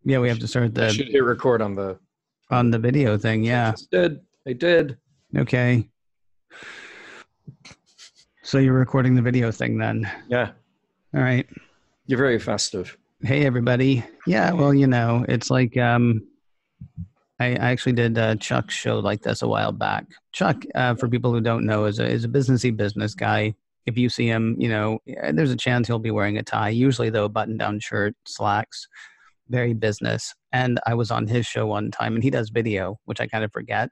Yeah, we have to start I should hit record on the video thing. Yeah. I did. Okay. So you're recording the video thing then? Yeah. All right. You're very festive. Hey, everybody. Yeah, well, it's like I actually did Chuck's show like this a while back. Chuck, for people who don't know, is a businessy business guy. If you see him, there's a chance he'll be wearing a tie. Usually, though, button-down shirt, slacks, very business. And I was on his show one time, and he does video, which I kind of forget.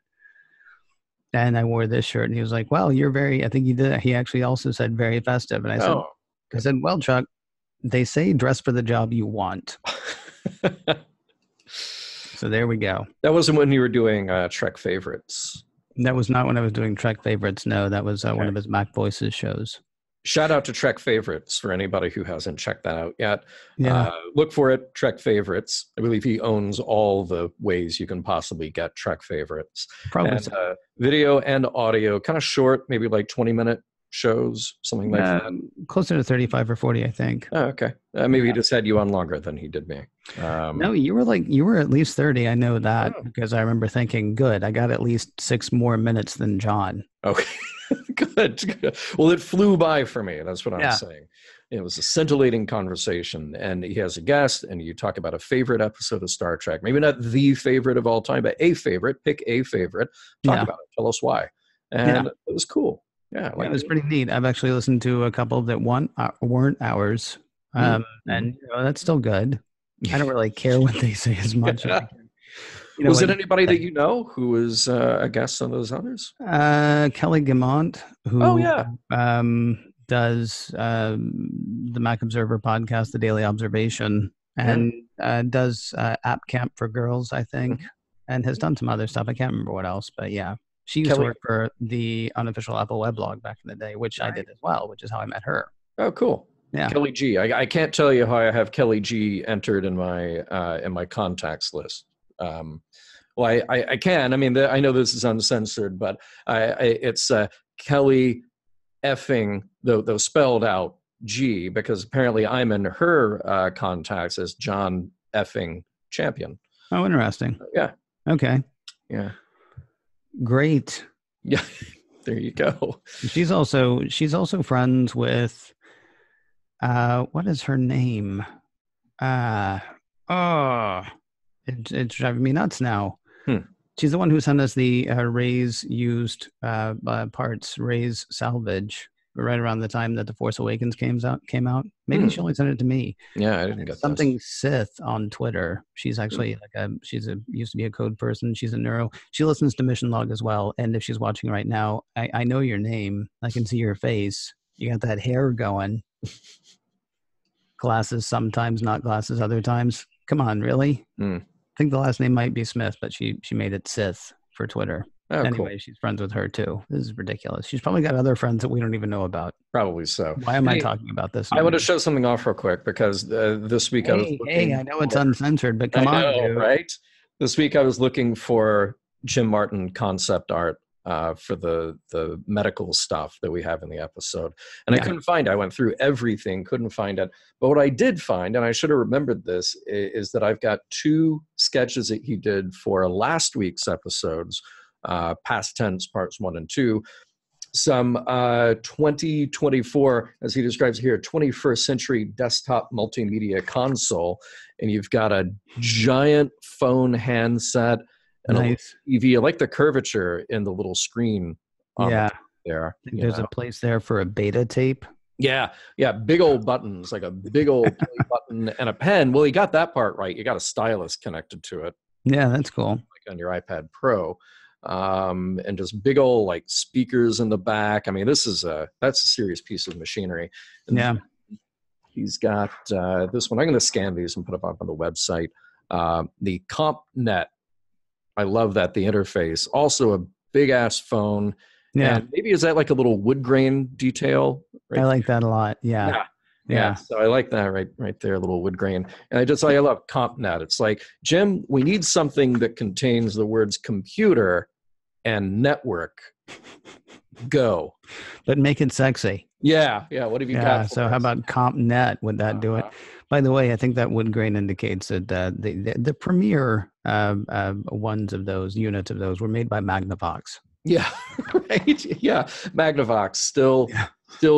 And I wore this shirt, and he was like, "Well, you're very." I think he did. He actually also said very festive, and I said, "Well, Chuck, they say dress for the job you want." So there we go. That wasn't when you were doing Trek Favorites. That was not when I was doing Trek Favorites. No, that was one of his Mac Voices shows. Shout out to Trek Favorites for anybody who hasn't checked that out yet. Yeah. Look for it, Trek Favorites. I believe he owns all the ways you can possibly get Trek Favorites. Probably and, so. Video and audio, kind of short, maybe like 20-minute shows, something like that. Closer to 35 or 40, I think. Oh, okay. Maybe he just had you on longer than he did me. No, you were at least 30. I know that because I remember thinking, good, I got at least 6 more minutes than John. Okay. Good. Well, it flew by for me. That's what I'm saying. It was a scintillating conversation, and he has a guest, and you talk about a favorite episode of Star Trek. Maybe not the favorite of all time, but a favorite. Pick a favorite. Talk about it. Tell us why. And it was cool. Yeah, it was pretty neat. I've actually listened to a couple that weren't ours, and that's still good. I don't really care what they say as much. Was it anybody that you know who was a guest on those others? Kelly Guimont, who does the Mac Observer podcast, The Daily Observation, and does App Camp for Girls, I think, and has done some other stuff. I can't remember what else, but yeah. She used to work for the unofficial Apple weblog back in the day, which I did as well, which is how I met her. Oh, cool. Yeah. Kelly G. I can't tell you how I have Kelly G entered in my contacts list. Well, I can. I mean, I know this is uncensored, but it's Kelly effing, though spelled out G, because apparently I'm in her contacts as John effing Champion. Oh, interesting. Yeah. Okay. Yeah. Great. Yeah. There you go. She's also friends with what is her name? It's driving me nuts now. She's the one who sent us the Ray's used parts, Ray's salvage, right around the time that The Force Awakens came out. Maybe she only sent it to me. Yeah, I didn't get something Sith on Twitter. She's actually used to be a code person. She's a neuro. She listens to Mission Log as well. And if she's watching right now, I know your name. I can see your face. You got that hair going. Glasses sometimes, not glasses other times. Come on, really? I think the last name might be Smith, but she made it Sith for Twitter. Oh, anyway, cool. She's friends with her too. This is ridiculous. She's probably got other friends that we don't even know about. Probably so. Why am I talking about this? I want to show something off real quick because this week I was looking. I know it's uncensored, but come on, dude. Right? This week I was looking for Jim Martin concept art for the medical stuff that we have in the episode, and I couldn't find it. I went through everything, couldn't find it. But what I did find, and I should have remembered this, is that I've got 2 sketches that he did for last week's episodes. Past tense parts 1 and 2, some 2024, as he describes here, 21st century desktop multimedia console, and you've got a giant phone handset and a TV. I like the curvature in the little screen on there. There's a place there for a beta tape. Yeah, big old buttons, like a big old play button and a pen. Well, you got that part right. You got a stylus connected to it. Yeah, that's cool. Like on your iPad Pro. And just big old like speakers in the back. I mean, that's a serious piece of machinery. And he's got this one. I'm going to scan these and put them up on the website. The CompNet. I love that, the interface. Also a big ass phone. Yeah. And maybe is that like a little wood grain detail? Right? I like that a lot. Yeah. So I like that right there, a little wood grain. And I love CompNet. It's like, Jim, we need something that contains the words computer and network. Go. But make it sexy. Yeah. What have you got? So how about CompNet? Would that do it? By the way, I think that wood grain indicates that the premier ones of those units of those were made by Magnavox. Yeah, right. Yeah, Magnavox still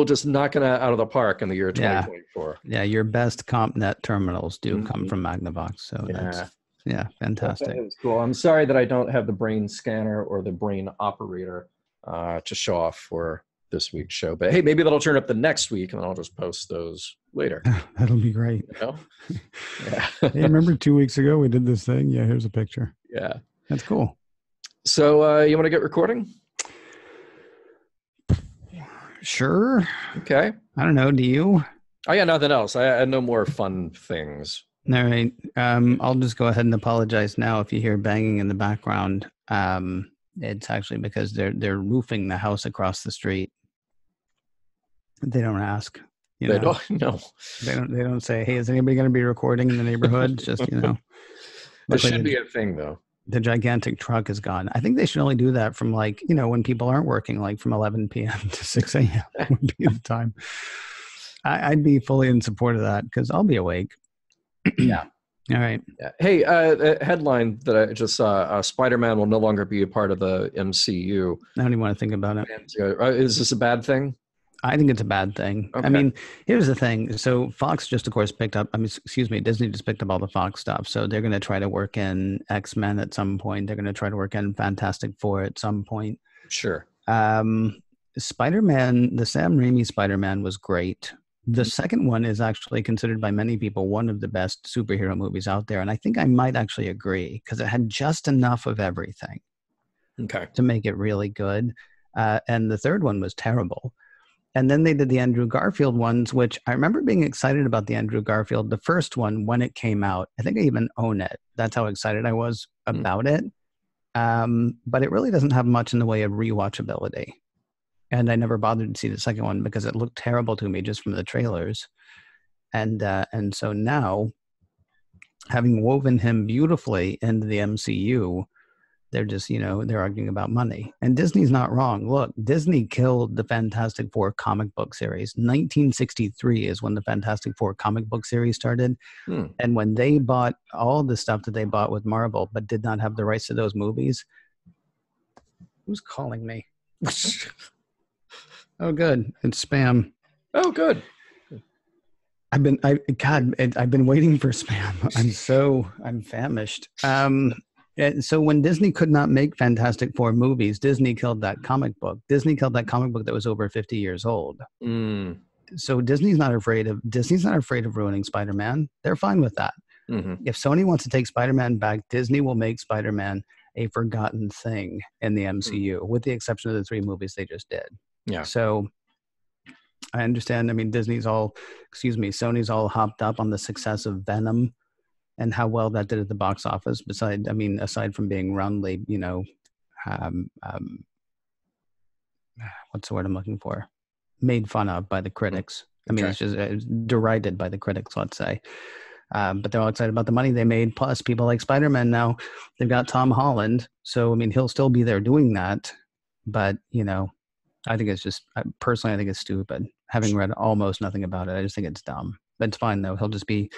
just knocking it out of the park in the year 2024. Yeah, your best CompNet terminals do come from Magnavox. So that's fantastic. That is cool. I'm sorry that I don't have the brain scanner or the brain operator to show off for this week's show. But hey, maybe that'll turn up the next week and then I'll just post those later. That'll be great. You know? Yeah. Hey, remember 2 weeks ago we did this thing? Yeah, here's a picture. Yeah. That's cool. So you want to get recording? Sure. Okay. I don't know. Do you? Oh, yeah, nothing else. I had no more fun things. All right. I'll just go ahead and apologize now if you hear banging in the background. It's actually because they're roofing the house across the street. They don't ask. They don't. No. They don't say, "Hey, is anybody going to be recording in the neighborhood?" Just This should be a thing, though. The gigantic truck is gone. I think they should only do that from when people aren't working, like from 11 p.m. to 6 a.m. would be the time. I'd be fully in support of that because I'll be awake. Yeah. All right. Yeah. Hey, a headline that I just saw, Spider-Man will no longer be a part of the MCU. I don't even want to think about it. Is this a bad thing? I think it's a bad thing. Okay. I mean, here's the thing. So Fox just, of course, Disney just picked up all the Fox stuff. So they're going to try to work in X-Men at some point. They're going to try to work in Fantastic Four at some point. Sure. Spider-Man, the Sam Raimi Spider-Man was great. The second one is actually considered by many people one of the best superhero movies out there. And I think I might actually agree because it had just enough of everything to make it really good. And the third one was terrible. And then they did the Andrew Garfield ones, which I remember being excited about the Andrew Garfield. The first one, when it came out, I think I even own it. That's how excited I was about it. But it really doesn't have much in the way of rewatchability. And I never bothered to see the second one because it looked terrible to me just from the trailers. And so now, having woven him beautifully into the MCU, they're just, they're arguing about money. And Disney's not wrong. Look, Disney killed the Fantastic Four comic book series. 1963 is when the Fantastic Four comic book series started. And when they bought all the stuff that they bought with Marvel, but did not have the rights to those movies. Who's calling me? Oh, good. It's spam. Oh, good. I've been waiting for spam. I'm famished. So when Disney could not make Fantastic Four movies, Disney killed that comic book. Disney killed that comic book that was over 50 years old. So Disney's not afraid of ruining Spider-Man. They're fine with that. If Sony wants to take Spider-Man back, Disney will make Spider-Man a forgotten thing in the MCU, with the exception of the 3 movies they just did. Yeah. So I understand. I mean, Sony's all hopped up on the success of Venom and how well that did at the box office. Aside from being roundly, what's the word I'm looking for? Made fun of by the critics. It's just derided by the critics, let's say. But they're all excited about the money they made. Plus, people like Spider-Man now. They've got Tom Holland. So, he'll still be there doing that. But, I think it's just, personally, I think it's stupid. Having read almost nothing about it, I just think it's dumb. But it's fine, though. He'll just be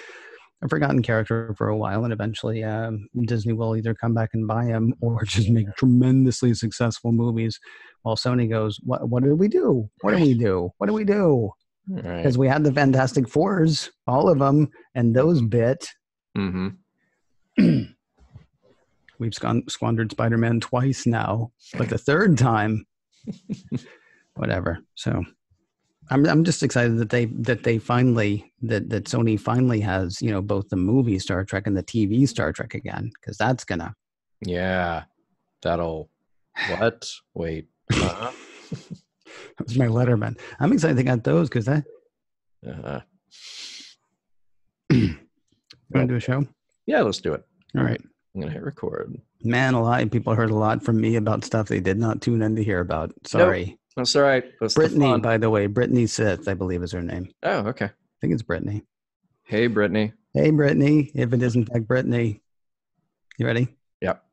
a forgotten character for a while, and eventually Disney will either come back and buy him or just make tremendously successful movies while Sony goes, what do we do? What do we do? What do we do? Because we had the Fantastic Fours, all of them, and those bit. We've squandered Spider-Man twice now, but the third time, whatever. So I'm just excited that Sony finally has, both the movie Star Trek and the TV Star Trek again, because that's gonna. Yeah, that'll. What? Wait. That was my Letterman. I'm excited they got those because that. You want to do a show? Yeah, let's do it. All right. I'm gonna hit record. Man alive, people heard a lot from me about stuff they did not tune in to hear about. Sorry. Nope. That's all right. That's Brittany, by the way. Brittany Sith, I believe, is her name. Oh, okay. I think it's Brittany. Hey, Brittany. Hey, Brittany. If it is in fact Brittany. You ready? Yep.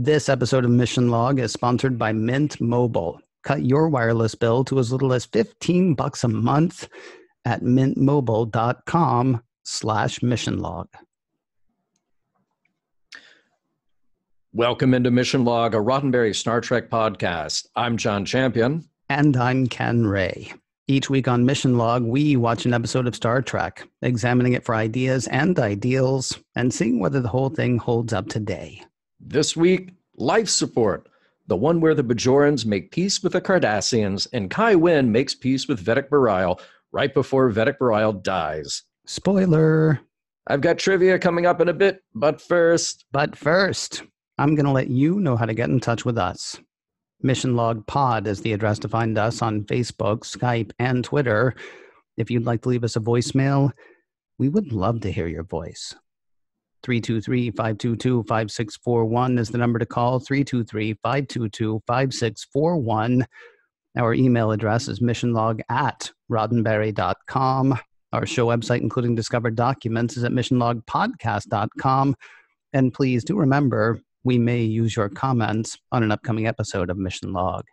This episode of Mission Log is sponsored by Mint Mobile. Cut your wireless bill to as little as $15 a month at mintmobile.com/missionlog. Welcome into Mission Log, a Roddenberry Star Trek podcast. I'm John Champion. And I'm Ken Ray. Each week on Mission Log, we watch an episode of Star Trek, examining it for ideas and ideals, and seeing whether the whole thing holds up today. This week, Life Support, the one where the Bajorans make peace with the Cardassians, and Kai Wynn makes peace with Vedic Bareil right before Vedic Bareil dies. Spoiler! I've got trivia coming up in a bit, but first, I'm going to let you know how to get in touch with us. Mission Log Pod is the address to find us on Facebook, Skype, and Twitter. If you'd like to leave us a voicemail, we would love to hear your voice. 323-522-5641 is the number to call, 323-522-5641. Our email address is missionlog@roddenberry.com. Our show website, including discovered documents, is at missionlogpodcast.com. And please do remember, we may use your comments on an upcoming episode of Mission Log.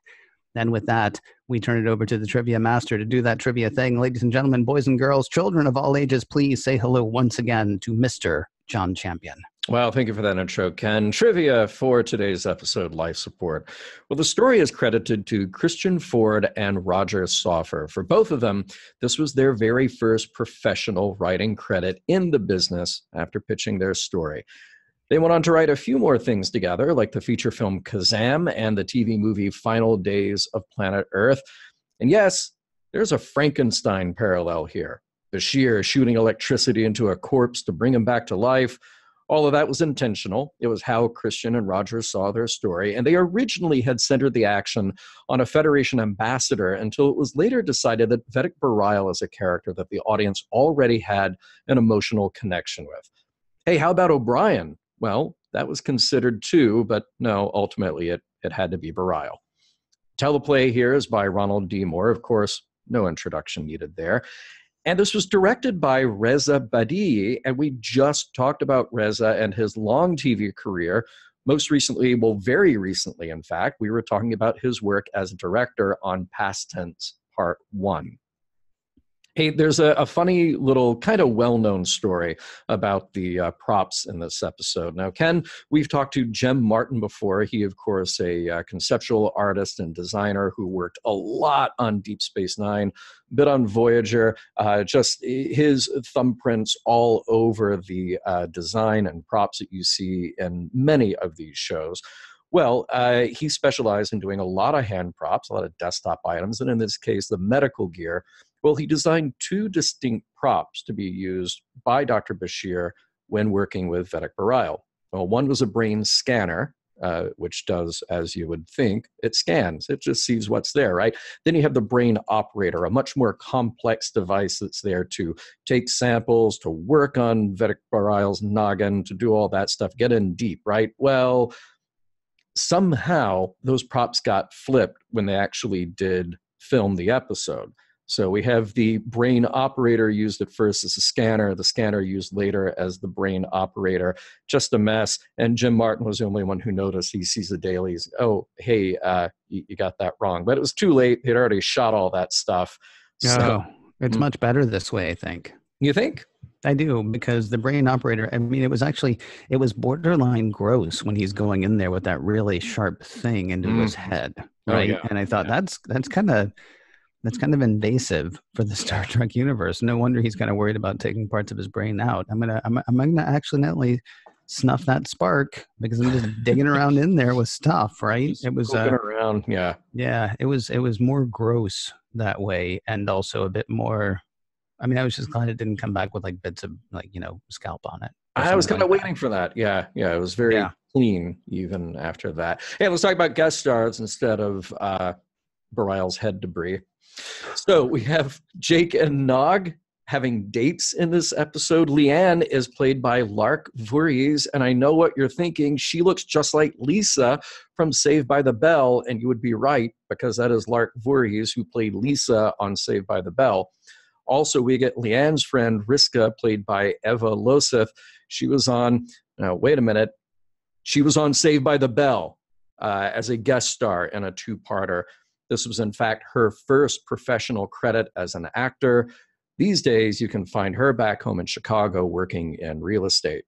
And with that, we turn it over to the trivia master to do that trivia thing. Ladies and gentlemen, boys and girls, children of all ages, please say hello once again to Mr. John Champion. Well, thank you for that intro, Ken. Trivia for today's episode, Life Support. Well, the story is credited to Christian Ford and Roger Soffer. For both of them, this was their very first professional writing credit in the business after pitching their story. They went on to write a few more things together, like the feature film Kazam and the TV movie Final Days of Planet Earth. And yes, there's a Frankenstein parallel here. Bashir shooting electricity into a corpse to bring him back to life. All of that was intentional. It was how Christian and Roger saw their story, and they originally had centered the action on a Federation ambassador until it was later decided that Vedic Bareil is a character that the audience already had an emotional connection with. Hey, how about O'Brien? Well, that was considered too, but no, ultimately it had to be Bareil. Teleplay here is by Ronald D. Moore. Of course, no introduction needed there. And this was directed by Reza Badi'i, and we just talked about Reza and his long TV career. Most recently, well, very recently, in fact, we were talking about his work as director on Past Tense Part 1. Hey, there's a funny little kind of well-known story about the props in this episode. Now, Ken, we've talked to Jem Martin before. He, of course, a conceptual artist and designer who worked a lot on Deep Space Nine, a bit on Voyager, just his thumbprints all over the design and props that you see in many of these shows. Well, he specialized in doing a lot of hand props, a lot of desktop items, and in this case, the medical gear. Well, he designed two distinct props to be used by Dr. Bashir when working with Vedic Bareil. Well, one was a brain scanner, which does, as you would think, it scans. It just sees what's there, right? Then you have the brain operator, a much more complex device that's there to take samples, to work on Vedic Bareil's noggin, to do all that stuff, get in deep, right? Well, somehow those props got flipped when they actually did film the episode. So we have the brain operator used at first as a scanner, the scanner used later as the brain operator. Just a mess. And Jem Martin was the only one who noticed. He sees the dailies. Oh, hey, you got that wrong. But it was too late. They'd already shot all that stuff. So, it's much better this way, I think. You think? I do, because the brain operator, I mean, it was borderline gross when he's going in there with that really sharp thing into his head, right? Oh, yeah. And I thought that's kind of invasive for the Star Trek universe. No wonder he's kind of worried about taking parts of his brain out. I'm gonna accidentally snuff that spark because I'm just digging around in there with stuff, right? It was around, yeah. It was more gross that way, and also a bit more. I mean, I was just glad it didn't come back with like bits of scalp on it. I was kind of waiting for that. Yeah, it was very clean even after that. Hey, let's talk about guest stars instead of Bareil's head debris. So we have Jake and Nog having dates in this episode. Leanne is played by Lark Voorhees, and I know what you're thinking. She looks just like Lisa from Saved by the Bell, and you would be right, because that is Lark Voorhees who played Lisa on Saved by the Bell. Also, we get Leanne's friend, Riska, played by Eva Loseth. She was on, wait a minute, She was on Saved by the Bell as a guest star in a two-parter. This was, in fact, her first professional credit as an actor. These days, you can find her back home in Chicago working in real estate.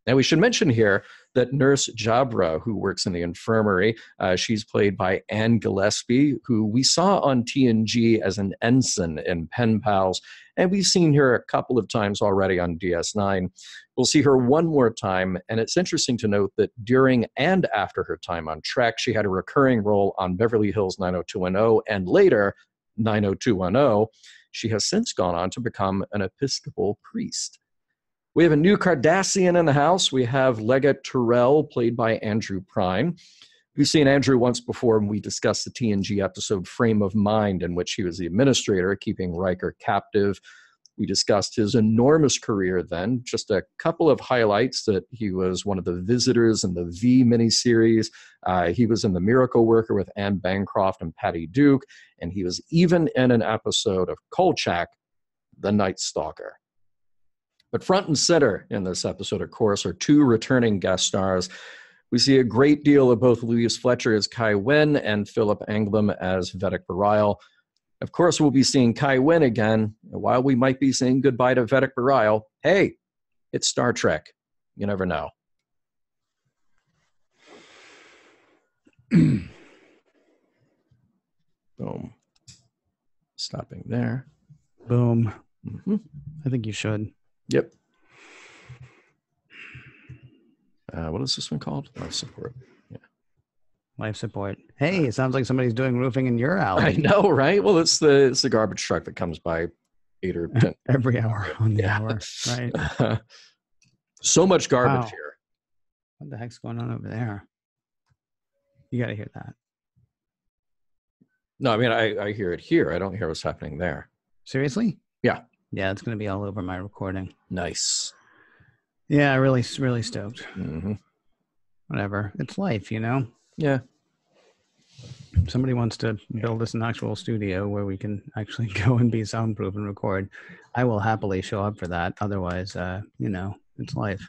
Now, we should mention here that Nurse Jabra, who works in the infirmary, she's played by Anne Gillespie, who we saw on TNG as an ensign in Pen Pals, and we've seen her a couple of times already on DS9. We'll see her one more time, and it's interesting to note that during and after her time on Trek, she had a recurring role on Beverly Hills 90210 and later 90210. She has since gone on to become an Episcopal priest. We have a new Cardassian in the house. We have Leggett Terrell, played by Andrew Prine. We've seen Andrew once before when we discussed the TNG episode Frame of Mind, in which he was the administrator keeping Riker captive. We discussed his enormous career then, just a couple of highlights: that he was one of the visitors in the V miniseries. He was in The Miracle Worker with Anne Bancroft and Patty Duke, and he was even in an episode of Kolchak, The Night Stalker. But front and center in this episode, of course, are two returning guest stars. We see a great deal of both Louise Fletcher as Kai Wynn and Philip Anglim as Vedic Bareil. Of course, we'll be seeing Kai Wynn again. And while we might be saying goodbye to Vedic Bareil, hey, it's Star Trek. You never know. Boom. Stopping there. Boom. Mm-hmm. I think you should. Yep. What is this one called? Life support. Yeah. Life support. Hey, it sounds like somebody's doing roofing in your alley. I know, right? Well, it's the garbage truck that comes by 8 or 10 every hour on the hour, right? So much garbage here. What the heck's going on over there? You got to hear that. No, I mean, I hear it here. I don't hear what's happening there. Seriously? Yeah. Yeah, it's going to be all over my recording. Nice. Yeah, really stoked. Mm-hmm. Whatever. It's life, you know? Yeah. If somebody wants to build us an actual studio where we can actually go and be soundproof and record, I will happily show up for that. Otherwise, you know, it's life.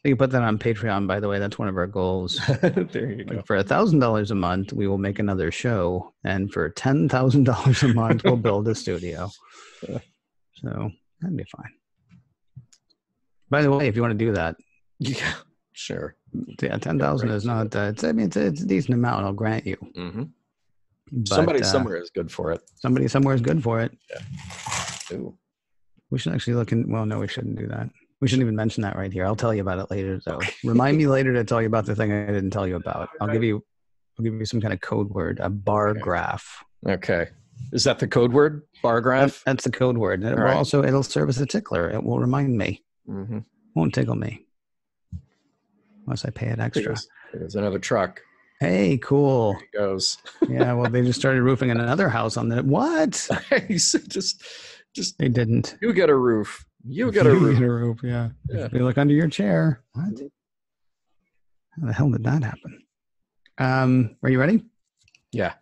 You can put that on Patreon, by the way. That's one of our goals. There you go. For $1,000 a month, we will make another show, and for $10,000 a month, we'll build a studio. So that'd be fine. By the way, if you want to do that, yeah, sure. Yeah, 10,000 is not. It's a decent amount. I'll grant you. Mm-hmm. But, somebody somewhere is good for it. Somebody somewhere is good for it. Yeah. Ooh. We should actually look in. Well, no, we shouldn't do that. We shouldn't even mention that right here. I'll tell you about it later, though. Remind me later to tell you about the thing I didn't tell you about. I'll give you some kind of code word, a bar graph. Okay. Is that the code word? Bar graph? That's the code word. It will right. Also, it'll serve as a tickler. It will remind me. Mm-hmm. Won't tickle me. Unless I pay it extra. There's another truck. Hey, cool. There he goes. Yeah, well, they just started roofing another house on the... What? just They didn't. You get a roof. You get a roof. Yeah. Yeah. You look under your chair. What? How the hell did that happen? Are you ready? Yeah.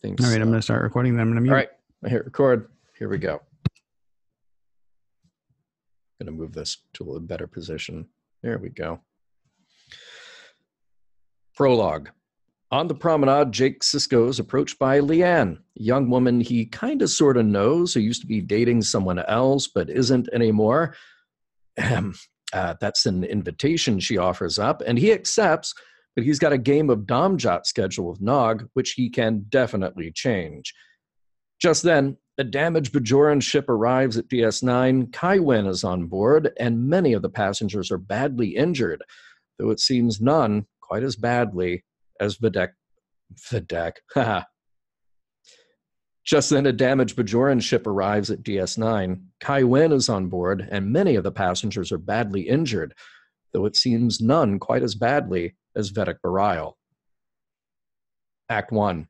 All right, I'm going to start recording them. All right. I hit record. Here we go. I'm going to move this to a better position. There we go. Prologue. On the promenade, Jake Sisko is approached by Leanne, a young woman he kind of sort of knows who used to be dating someone else but isn't anymore. That's an invitation she offers up, and he accepts, but he's got a game of Domjot scheduled with Nog, which he can definitely change. Just then, a damaged Bajoran ship arrives at DS9. Kai Wynn is on board, and many of the passengers are badly injured, though it seems none quite as badly as Vedic. Just then, a damaged Bajoran ship arrives at DS9. Kai Wynn is on board, and many of the passengers are badly injured, though it seems none quite as badly as Vedic Bareil. Act 1.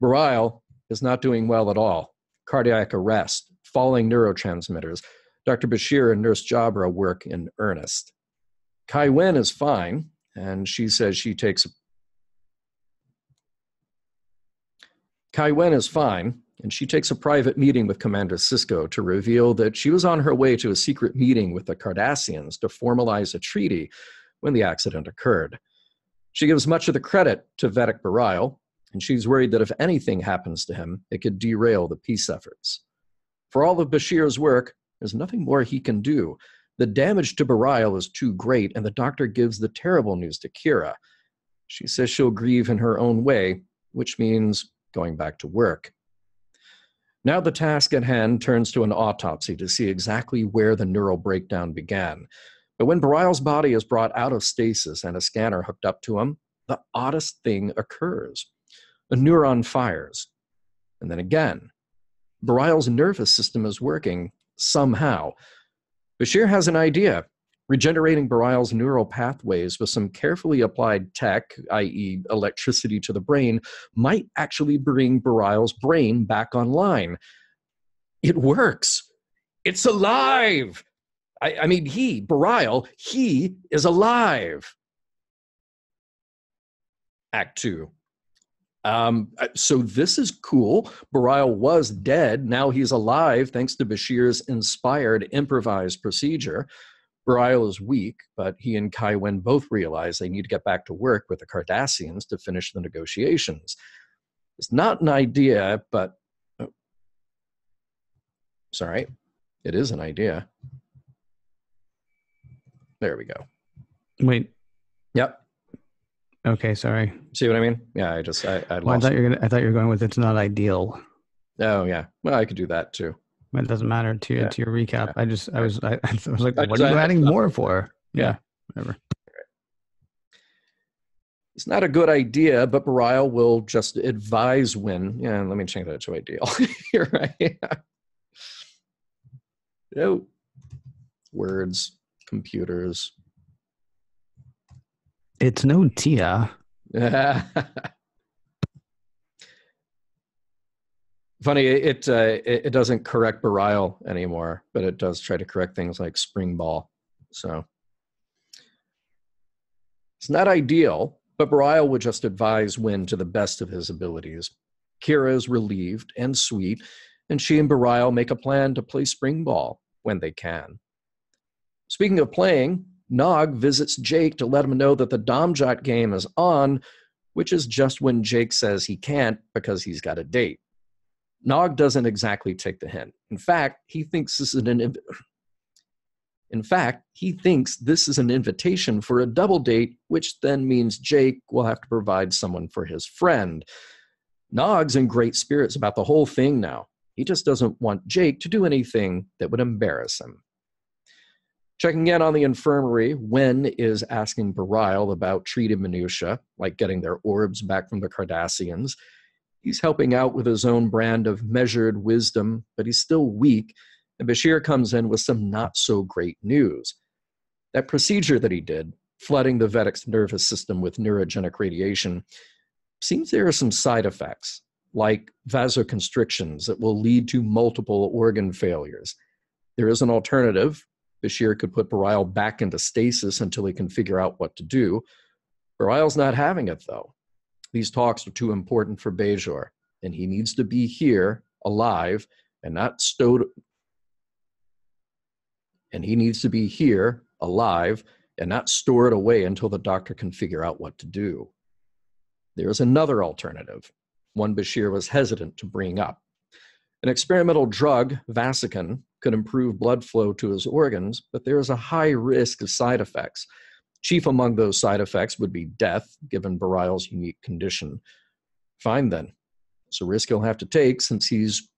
Bareil is not doing well at all. Cardiac arrest, falling neurotransmitters. Dr. Bashir and Nurse Jabra work in earnest. Kai Wynn is fine, and she says she takes... Kai Wynn is fine, and she takes a private meeting with Commander Sisko to reveal that she was on her way to a secret meeting with the Cardassians to formalize a treaty when the accident occurred. She gives much of the credit to Vedek Bareil, and she's worried that if anything happens to him, it could derail the peace efforts. For all of Bashir's work, there's nothing more he can do. The damage to Bareil is too great, and the doctor gives the terrible news to Kira. She says she'll grieve in her own way, which means going back to work. Now the task at hand turns to an autopsy to see exactly where the neural breakdown began. But when Bareil's body is brought out of stasis and a scanner hooked up to him, the oddest thing occurs. A neuron fires. And then again. Bareil's nervous system is working somehow. Bashir has an idea. Regenerating Bareil's neural pathways with some carefully applied tech, i.e. electricity to the brain, might actually bring Bareil's brain back online. It works. It's alive. I mean, Bareil, he is alive. Act 2. So this is cool. Bareil was dead. Now he's alive thanks to Bashir's inspired improvised procedure. Bareil is weak, but he and Kai Wen both realize they need to get back to work with the Cardassians to finish the negotiations. It's not an idea, but... Oh, sorry. It is an idea. There we go. Wait. Yep. Okay, sorry. See what I mean? Yeah, I lost. I thought you were going with it's not ideal. Oh yeah. Well, I could do that too. But it doesn't matter to your recap. Yeah. I was like, what are you adding more for? Yeah. Whatever. It's not a good idea, but Bareil will just advise when. Yeah, let me change that to ideal. You're right. No. Words, computers. It's no Tia. Funny, it doesn't correct Bareil anymore, but it does try to correct things like spring ball. So it's not ideal, but Bareil would just advise Wynn to the best of his abilities. Kira is relieved and sweet, and she and Bareil make a plan to play spring ball when they can. Speaking of playing, Nog visits Jake to let him know that the Domjot game is on, which is just when Jake says he can't because he's got a date. Nog doesn't exactly take the hint. In fact, he thinks this is an invitation for a double date, which then means Jake will have to provide someone for his friend. Nog's in great spirits about the whole thing now. He just doesn't want Jake to do anything that would embarrass him. Checking in on the infirmary, Wen is asking Bareil about treaty minutiae, like getting their orbs back from the Cardassians. He's helping out with his own brand of measured wisdom, but he's still weak, and Bashir comes in with some not-so-great news. That procedure that he did, flooding the Vedek's nervous system with neurogenic radiation, seems there are some side effects, like vasoconstrictions that will lead to multiple organ failures. There is an alternative. Bashir could put Bareil back into stasis until he can figure out what to do. Bareil's not having it, though. These talks are too important for Bajor, and he needs to be here, alive, and not stored. And he needs to be here, alive, and not stored away until the doctor can figure out what to do. There is another alternative, one Bashir was hesitant to bring up. An experimental drug, Vasicin, could improve blood flow to his organs, but there is a high risk of side effects. Chief among those side effects would be death, given Bareil's unique condition. Fine then. It's a risk he'll have to take since he's...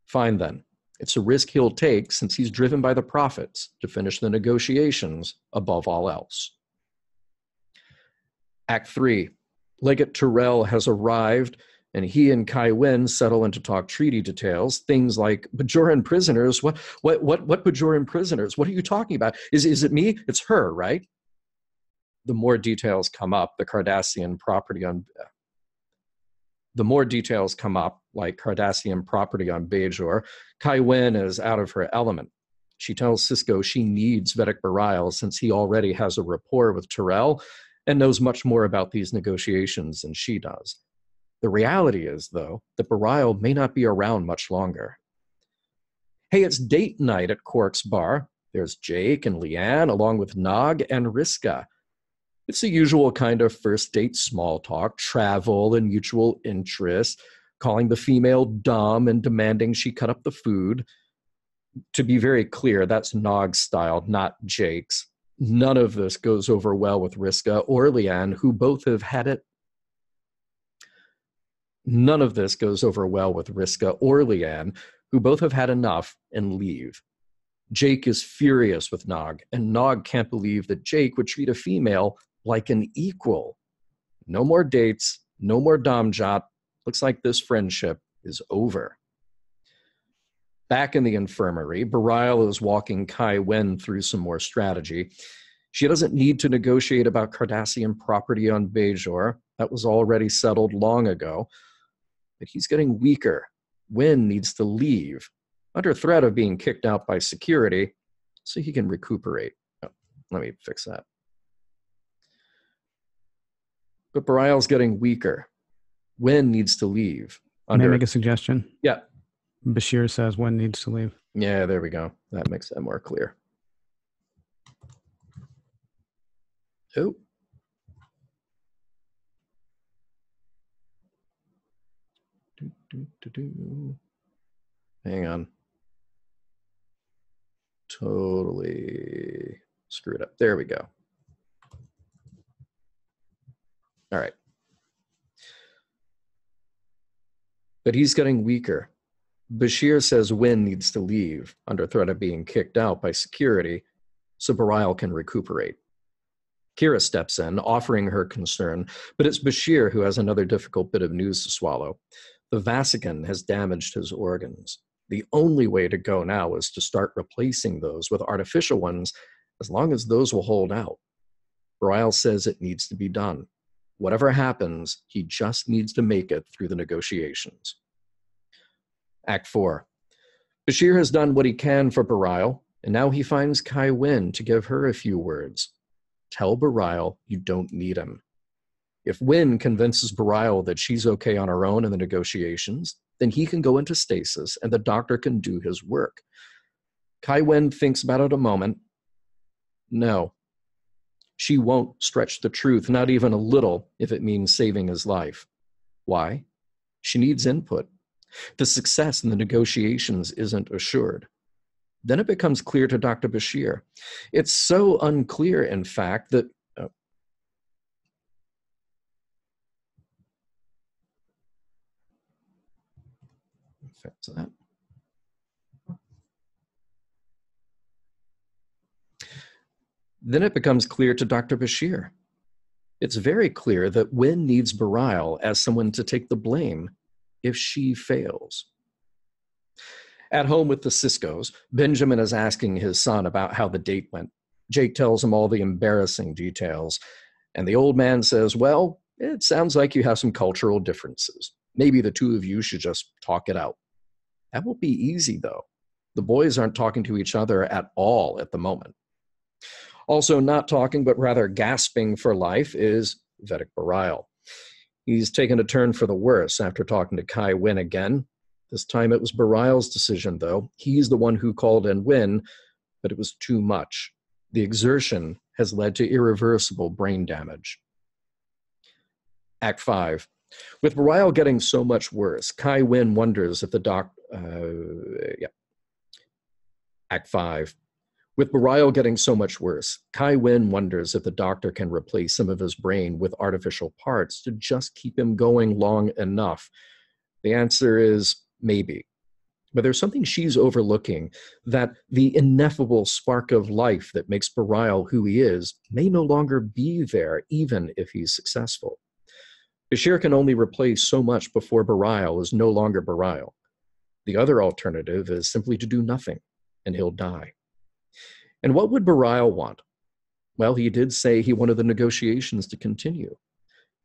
Fine then. It's a risk he'll take since he's driven by the prophets to finish the negotiations above all else. Act 3. Legate Tyrell has arrived, and he and Kai Wen settle in to talk treaty details, things like Bajoran prisoners. What Bajoran prisoners? What are you talking about? Is it me? It's her, right? The more details come up, like Cardassian property on Bajor, Kai Wen is out of her element. She tells Sisko she needs Vedek Bareil since he already has a rapport with Tyrell and knows much more about these negotiations than she does. The reality is, though, that Bareil may not be around much longer. Hey, it's date night at Quark's bar. There's Jake and Leanne, along with Nog and Riska. It's the usual kind of first date small talk, travel and mutual interest, calling the female dumb and demanding she cut up the food. To be very clear, that's Nog's style, not Jake's. None of this goes over well with Riska or Leanne, who both have had it. None of this goes over well with Riska or Leanne, who both have had enough and leave. Jake is furious with Nog, and Nog can't believe that Jake would treat a female like an equal. No more dates, no more domjot. Looks like this friendship is over. Back in the infirmary, Bareil is walking Kai Wen through some more strategy. She doesn't need to negotiate about Cardassian property on Bajor. That was already settled long ago. But he's getting weaker. Wen needs to leave, under threat of being kicked out by security, so he can recuperate. Oh, let me fix that. But Bareil's getting weaker. Wen needs to leave. May I make a suggestion? Yeah. Bashir says Wen needs to leave. Yeah, there we go. That makes that more clear. Oh. Hang on. Totally screwed up. There we go. All right. But he's getting weaker. Bashir says Wen needs to leave under threat of being kicked out by security so Bareil can recuperate. Kira steps in, offering her concern, but it's Bashir who has another difficult bit of news to swallow. The Vasican has damaged his organs. The only way to go now is to start replacing those with artificial ones, as long as those will hold out. Bareil says it needs to be done. Whatever happens, he just needs to make it through the negotiations. Act 4. Bashir has done what he can for Bareil, and now he finds Kai Wen to give her a few words. Tell Bareil you don't need him. If Wen convinces Bareil that she's okay on her own in the negotiations, then he can go into stasis and the doctor can do his work. Kai Wen thinks about it a moment. No. She won't stretch the truth, not even a little, if it means saving his life. Why? She needs input. The success in the negotiations isn't assured. Then it becomes clear to Dr. Bashir. It's so unclear, in fact, that... Fix that. Then it becomes clear to Dr. Bashir. It's very clear that Wen needs Bareil as someone to take the blame if she fails. At home with the Siskos, Benjamin is asking his son about how the date went. Jake tells him all the embarrassing details, and the old man says, well, it sounds like you have some cultural differences. Maybe the two of you should just talk it out. That won't be easy, though. The boys aren't talking to each other at all at the moment. Also not talking, but rather gasping for life, is Vedek Bareil. He's taken a turn for the worse after talking to Kai Wen again. This time it was Bareil's decision, though. He's the one who called in Wen, but it was too much. The exertion has led to irreversible brain damage. Act 5. With Bareil getting so much worse, Kai Wen wonders if the Act 5. With Bareil getting so much worse, Kai Wen wonders if the doctor can replace some of his brain with artificial parts to just keep him going long enough. The answer is maybe. But there's something she's overlooking, that the ineffable spark of life that makes Bareil who he is may no longer be there, even if he's successful. Bashir can only replace so much before Bareil is no longer Bareil. The other alternative is simply to do nothing, and he'll die. And what would Bareil want? Well, he did say he wanted the negotiations to continue.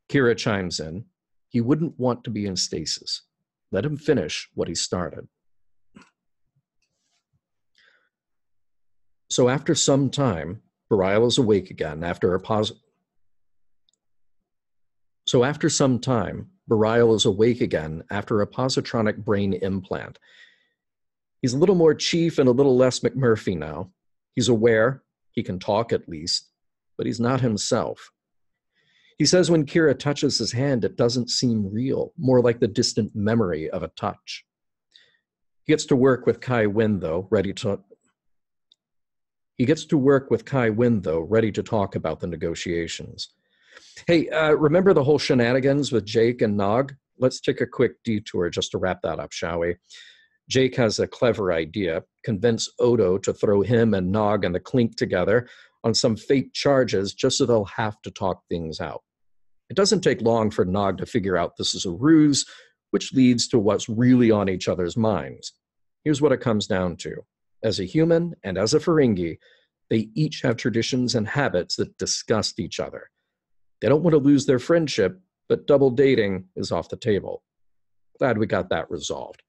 Kira chimes in. He wouldn't want to be in stasis. Let him finish what he started. So after some time, Bareil is awake again after a pause. So after some time, Bareil is awake again after a positronic brain implant. He's a little more Chief and a little less McMurphy now. He's aware, he can talk at least, but he's not himself. He says when Kira touches his hand, it doesn't seem real, more like the distant memory of a touch. He gets to work with Kai Wynn, though, ready to talk about the negotiations. Hey, remember the whole shenanigans with Jake and Nog? Let's take a quick detour just to wrap that up, shall we? Jake has a clever idea, convince Odo to throw him and Nog and the Clink together on some fake charges just so they'll have to talk things out. It doesn't take long for Nog to figure out this is a ruse, which leads to what's really on each other's minds. Here's what it comes down to. As a human and as a Ferengi, they each have traditions and habits that disgust each other. They don't want to lose their friendship, but double dating is off the table. Glad we got that resolved.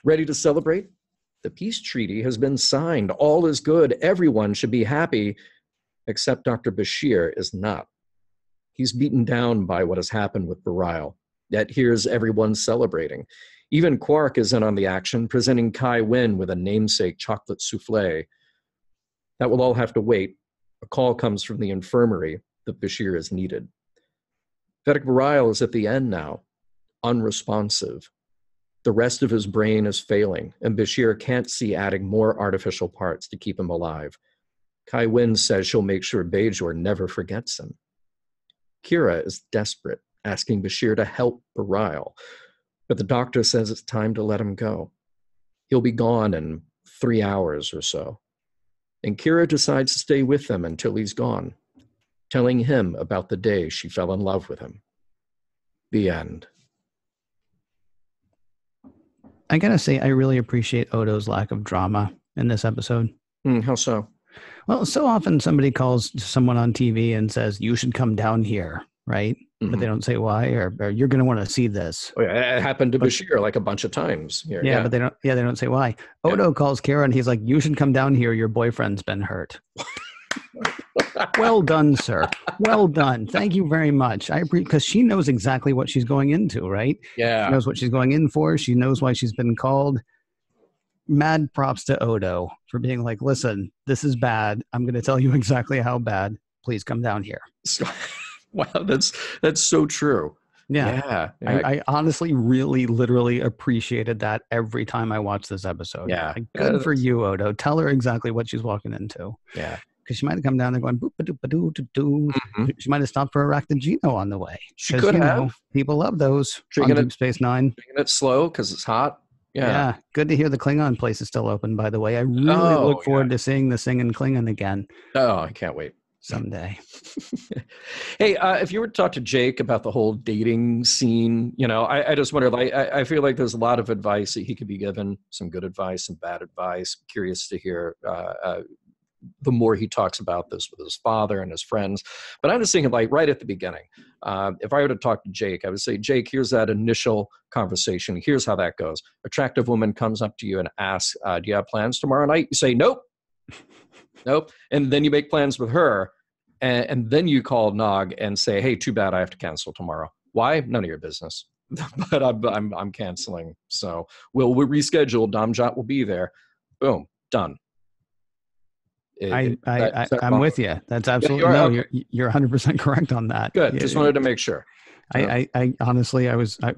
Ready to celebrate? The peace treaty has been signed. All is good. Everyone should be happy, except Dr. Bashir is not. He's beaten down by what has happened with Bareil. Yet here's everyone celebrating. Even Quark is in on the action, presenting Kai Wynn with a namesake chocolate souffle. That will all have to wait. A call comes from the infirmary that Bashir is needed. Vedic Bareil is at the end now, unresponsive. The rest of his brain is failing, and Bashir can't see adding more artificial parts to keep him alive. Kai Wynn says she'll make sure Bajor never forgets him. Kira is desperate, asking Bashir to help Bareil, but the doctor says it's time to let him go. He'll be gone in 3 hours or so. And Kira decides to stay with him until he's gone, telling him about the day she fell in love with him. The end. I gotta say, I really appreciate Odo's lack of drama in this episode. How so? Well, so often somebody calls someone on TV and says, you should come down here, right? Mm-hmm. But they don't say why, or you're going to want to see this. Oh, yeah, it happened to Bashir like a bunch of times. Here. Yeah, but they don't say why. Odo calls Kira and he's like, you should come down here. Your boyfriend's been hurt. Well done, sir. Well done. Thank you very much. I appreciate, because she knows exactly what she's going into, right? Yeah. She knows what she's going in for. She knows why she's been called. Mad props to Odo for being like, listen, this is bad. I'm going to tell you exactly how bad. Please come down here. Wow, that's so true. Yeah. I honestly, really, literally appreciated that every time I watch this episode. Yeah. Like, good for you, Odo. Tell her exactly what she's walking into. Yeah. Because she might have come down there going, boop, ba-doop, ba-doo, doo-doo. She might have stopped for Arachnogino on the way. She could have. People love those on Deep Space Nine. Taking it slow because it's hot. Yeah. Good to hear the Klingon place is still open, by the way. I really look forward to seeing the singing Klingon again. Oh, I can't wait. Someday. Hey, if you were to talk to Jake about the whole dating scene, I just wonder, like, I feel like there's a lot of advice that he could be given, some good advice, some bad advice. Curious to hear the more he talks about this with his father and his friends. But I'm just thinking, like, right at the beginning, if I were to talk to Jake, I would say, Jake, here's that initial conversation. Here's how that goes. Attractive woman comes up to you and asks, do you have plans tomorrow night? You say, nope. Nope. And then you make plans with her. And then you call Nog and say, hey, too bad I have to cancel tomorrow. Why? None of your business. But I'm canceling. So we'll reschedule. Damjot will be there. Boom. Done. I'm with you. That's absolutely you're 100% correct on that. Good. Just wanted to make sure. I honestly,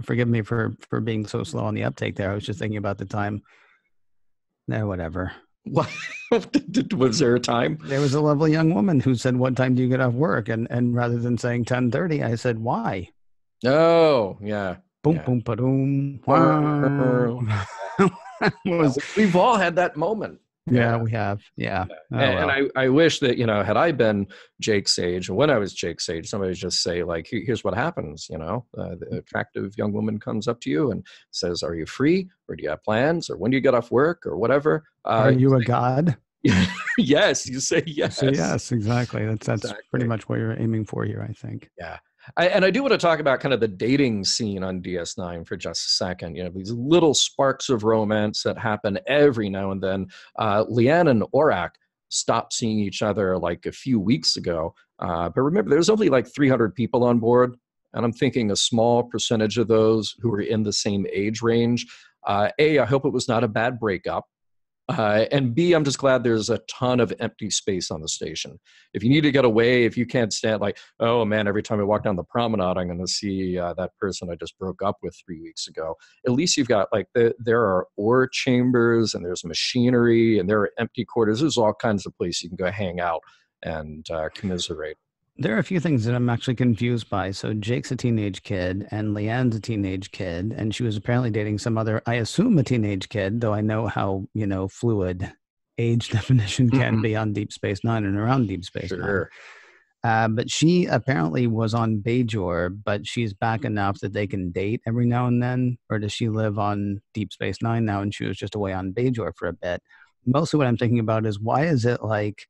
forgive me for being so slow on the uptake there. I was just thinking about the time. No, whatever. What? Was there a time? There was a lovely young woman who said, what time do you get off work? And rather than saying 10:30, I said, why? Oh, yeah. Boom, boom, ba-doom. Wow. We've all had that moment. Yeah, we have. Yeah. And I wish that, had I been Jake's age, or when I was Jake's age, somebody would just say, like, here's what happens, the attractive young woman comes up to you and says, are you free? Or do you have plans? Or when do you get off work? Or whatever. Are you a god? Yes, you say yes. So yes, exactly. That's pretty much what you're aiming for here, I think. Yeah. I do want to talk about kind of the dating scene on DS9 for just a second. These little sparks of romance that happen every now and then. Leanne and Orak stopped seeing each other like a few weeks ago. But remember, there's only like 300 people on board. And I'm thinking a small percentage of those who are in the same age range. A, I hope it was not a bad breakup. And B, I'm just glad there's a ton of empty space on the station. If you need to get away, if you can't stand, like, oh man, every time I walk down the promenade, I'm going to see that person I just broke up with 3 weeks ago. At least you've got, like, there are ore chambers, and there's machinery, and there are empty quarters. There's all kinds of places you can go hang out and commiserate. There are a few things that I'm actually confused by. So Jake's a teenage kid and Leanne's a teenage kid, and she was apparently dating some other, I assume, a teenage kid, though I know how, fluid age definition can be on Deep Space Nine and around Deep Space Nine. But she apparently was on Bajor, but she's back enough that they can date every now and then. Or does she live on Deep Space Nine now and she was just away on Bajor for a bit? Mostly what I'm thinking about is, why is it like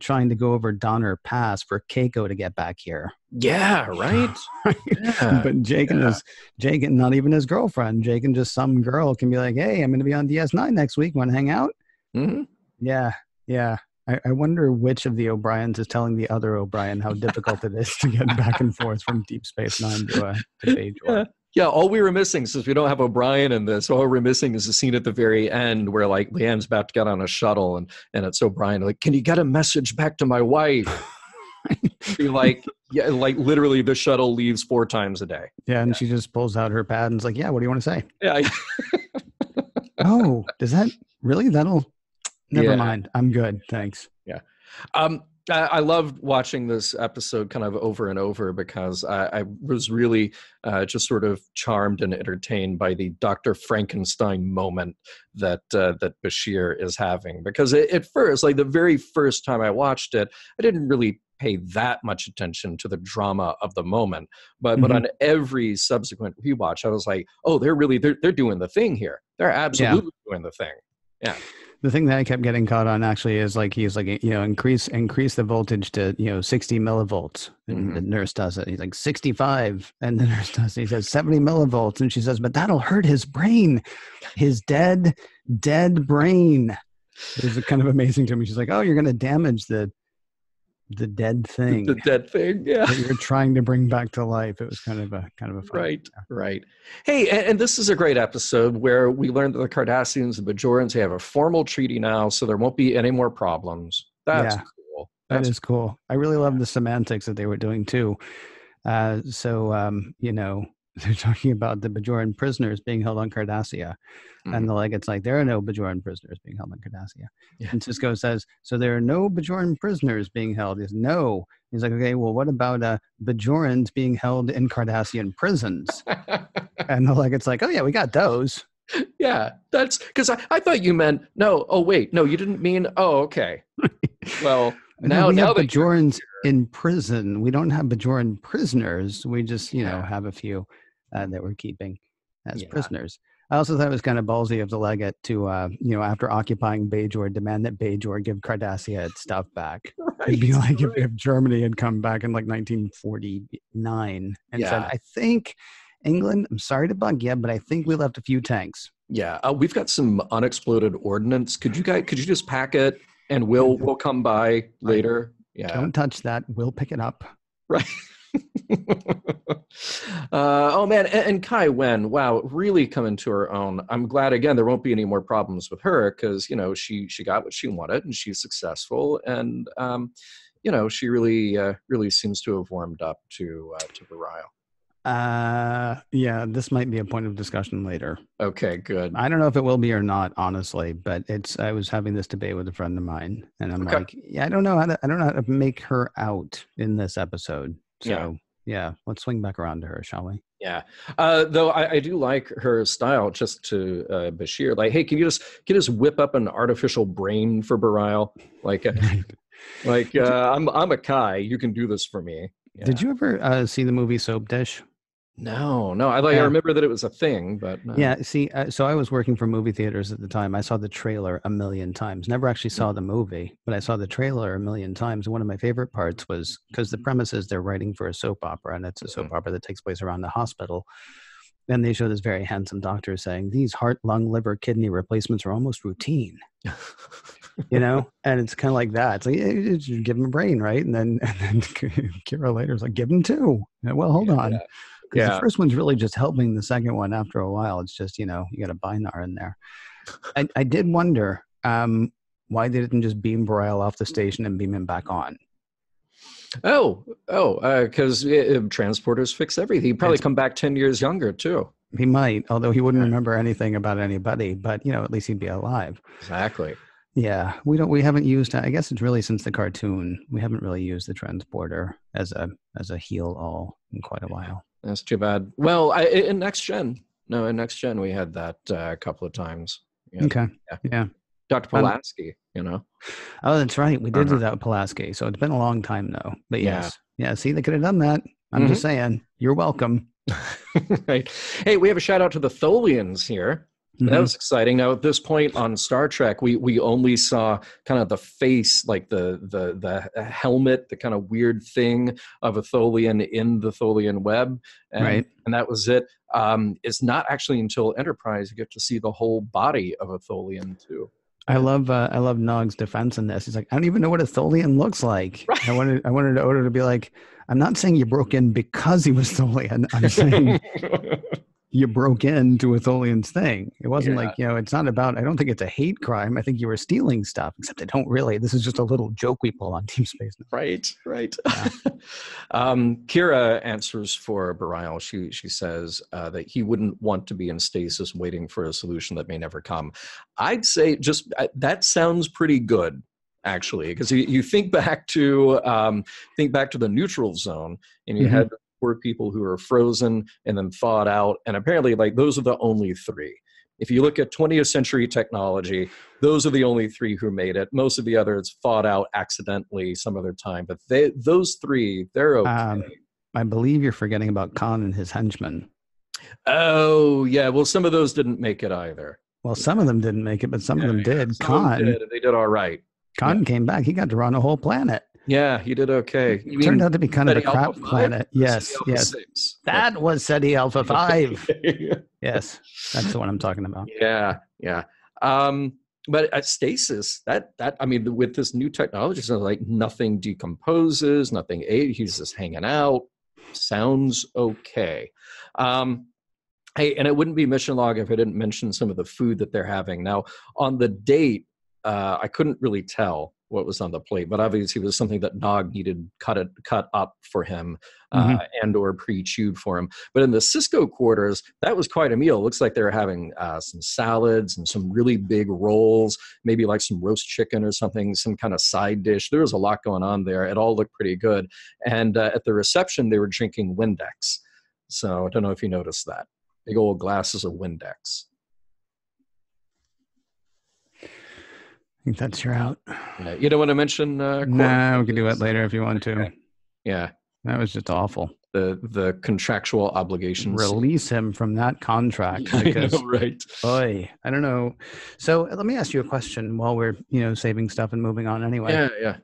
trying to go over Donner Pass for Keiko to get back here? Yeah, right. Yeah. But Jake and not even his girlfriend, Jake and just some girl can be like, hey, I'm going to be on DS9 next week. Want to hang out? Mm-hmm. Yeah. I wonder which of the O'Briens is telling the other O'Brien how difficult it is to get back and forth from Deep Space Nine to Bajor. Yeah, all we were missing, since we don't have O'Brien in this, all we're missing is a scene at the very end where, like, Leanne's about to get on a shuttle, and it's O'Brien, like, can you get a message back to my wife? Be like, yeah, like, literally the shuttle leaves 4 times a day. Yeah, and she just pulls out her pad and is like, yeah, what do you want to say? Yeah. Oh, does that really? Never mind. I'm good. Thanks. Yeah. I loved watching this episode kind of over and over, because I was really just sort of charmed and entertained by the Dr. Frankenstein moment that Bashir is having. Because at first, like the very first time I watched it, I didn't really pay that much attention to the drama of the moment. But on every subsequent rewatch, I was like, oh, they're doing the thing here. They're absolutely doing the thing. Yeah. The thing that I kept getting caught on actually is, like, he's like, increase the voltage to 60 millivolts, and the nurse does it. He's like 65, and the nurse does it. He says 70 millivolts, and she says, but that'll hurt his brain, his dead brain. It was kind of amazing to me. She's like, oh, you're going to damage the dead thing. The dead thing, yeah. That you're trying to bring back to life. It was kind of a fun. Right. Hey, and this is a great episode where we learned that the Cardassians and Bajorans, they have a formal treaty now, so there won't be any more problems. That's cool. That is cool. I really love the semantics that they were doing too. They're talking about the Bajoran prisoners being held on Cardassia. And it's like, there are no Bajoran prisoners being held on Cardassia. Yeah. And Sisko says, so there are no Bajoran prisoners being held? He says, no. He's like, okay, well, what about Bajorans being held in Cardassian prisons? And it's like, oh yeah, we got those. Yeah, that's because I thought you meant, no, oh wait, no, you didn't mean, oh, okay. Well, now we have that Bajorans in prison. We don't have Bajoran prisoners. We just, have a few that we're keeping as prisoners. I also thought it was kind of ballsy of the Legate to, after occupying Bajor, demand that Bajor give Cardassia its stuff back. Right, it'd be like if Germany had come back in 1949 and said, I think England, I'm sorry to bug you, but I think we left a few tanks. Yeah, we've got some unexploded ordnance. Could you just pack it and we'll come by later? Yeah. Don't touch that. We'll pick it up. Right. Oh man, and Kai Wen, wow, really coming to her own. I'm glad, again, there won't be any more problems with her, because she got what she wanted and she's successful, and she really seems to have warmed up to Bareil. Yeah, this might be a point of discussion later. Okay, good. I don't know if it will be or not, honestly, but I was having this debate with a friend of mine, and I'm like, I don't know how to make her out in this episode. So yeah, let's swing back around to her, shall we? Yeah. Though I do like her style, just to Bashir. Like, hey, can you just whip up an artificial brain for Bareil? I'm a Kai. You can do this for me. Yeah. Did you ever see the movie Soap Dish? No. I remember that it was a thing, but no. Yeah. See, so I was working for movie theaters at the time. I saw the trailer a million times. Never actually saw the movie, but I saw the trailer a million times. And one of my favorite parts was, because the premise is they're writing for a soap opera, and it's a soap opera that takes place around the hospital. And they show this very handsome doctor saying, these heart, lung, liver, kidney replacements are almost routine. and it's kind of like that. It's like, you give him a brain, right? And then Kira later is like, give him two. Well, hold on. Because the first one's really just helping the second one after a while. It's just, you got a Binar in there. I did wonder why they didn't just beam Bareil off the station and beam him back on. Because transporters fix everything. He'd probably come back 10 years younger, too. He might, although he wouldn't remember anything about anybody. But, at least he'd be alive. Exactly. Yeah, we haven't used. I guess it's really since the cartoon we haven't really used the transporter as a heal all in quite a while. That's too bad. Well, in Next Gen we had that a couple of times. Yeah. Okay. Yeah. Dr. Pulaski, Oh, that's right. We did do that with Pulaski. So it's been a long time though. But yes. Yeah. See, they could have done that. I'm just saying. You're welcome. Right. Hey, we have a shout out to the Tholians here. That was exciting. Now, at this point on Star Trek, we only saw kind of the face, like the helmet, the kind of weird thing of a Tholian in the Tholian web, and that was it. It's not actually until Enterprise you get to see the whole body of a Tholian too. I love Nog's defense in this. He's like, I don't even know what a Tholian looks like. Right. I wanted Odo to be like, I'm not saying you broke in because he was Tholian. I'm saying you broke into a Tholian's thing. It wasn't like, it's not about, I don't think it's a hate crime. I think you were stealing stuff, except I don't really. This is just a little joke we pull on Deep Space Nine. Right. Yeah. Kira answers for Bareil. She says that he wouldn't want to be in stasis waiting for a solution that may never come. I'd say that sounds pretty good, actually, because you think back to the neutral zone, and you had people who are frozen and then thawed out, and apparently like those are the only three. If you look at 20th century technology, those are the only three who made it. Most of the others thawed out accidentally some other time, but those three, they're okay. I believe you're forgetting about Khan and his henchmen. Oh yeah, well some of those didn't make it either. Well, some of them didn't make it, but some of them did. They did all right. Khan came back. He got to run a whole planet. Yeah, he did okay. It turned out to be kind of a crap planet. Yes. That was SETI Alpha 5. Yes, that's the one I'm talking about. Yeah. But at stasis, with this new technology, so like nothing decomposes, nothing. He's just hanging out. Sounds okay. Hey, and it wouldn't be mission log if I didn't mention some of the food that they're having. Now, on the date, I couldn't really tell what was on the plate, but obviously it was something that Nog needed cut up for him and or pre-chewed for him. But in the Cisco quarters, that was quite a meal. It looks like they were having some salads and some really big rolls, maybe like some roast chicken or something, some kind of side dish. There was a lot going on there. It all looked pretty good. And at the reception, they were drinking Windex. So I don't know if you noticed that. Big old glasses of Windex. I think that's your out. Yeah. You don't want to mention? No, we can do it later if you want to. Okay. Yeah, that was just awful. The contractual obligations. Release him from that contract. Because, I know, right? Boy, I don't know. So let me ask you a question while we're saving stuff and moving on. Anyway. Yeah.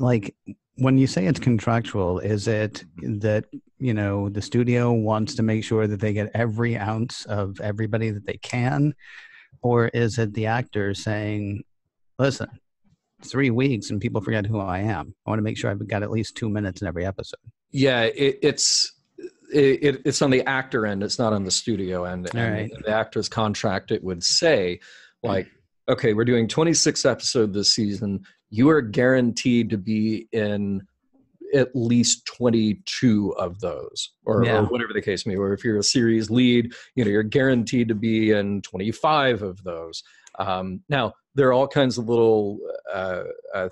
Like when you say it's contractual, is it that the studio wants to make sure that they get every ounce of everybody that they can, or is it the actor saying, listen, 3 weeks and people forget who I am. I want to make sure I've got at least 2 minutes in every episode. Yeah, it's on the actor end. It's not on the studio end. And the actor's contract, it would say, like, okay, we're doing 26 episodes this season. You are guaranteed to be in at least 22 of those, or whatever the case may be. Or if you're a series lead, you're guaranteed to be in 25 of those. Now, there are all kinds of little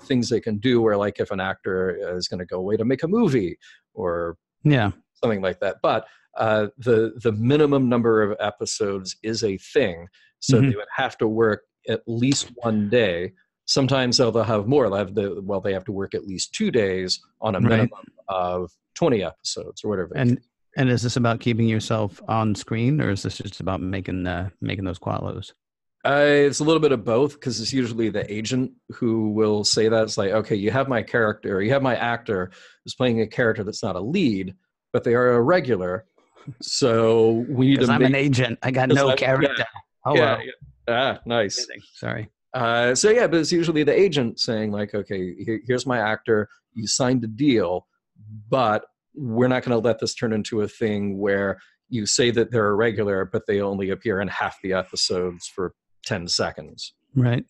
things they can do where, like, if an actor is going to go away to make a movie or something like that. But the minimum number of episodes is a thing. So they would have to work at least one day. Sometimes they'll have more. They have to work at least 2 days on a minimum of 20 episodes or whatever. And is this about keeping yourself on screen, or is this just about making those qualos? It's a little bit of both, because it's usually the agent who will say that. It's like, okay, you have my character, you have my actor who's playing a character that's not a lead, but they are a regular. So we need to. I'm an agent. I got no character. Yeah. Nice. Sorry. So yeah, but it's usually the agent saying like, okay, here's my actor. You signed a deal, but we're not going to let this turn into a thing where you say that they're a regular, but they only appear in half the episodes for 10 seconds. Right.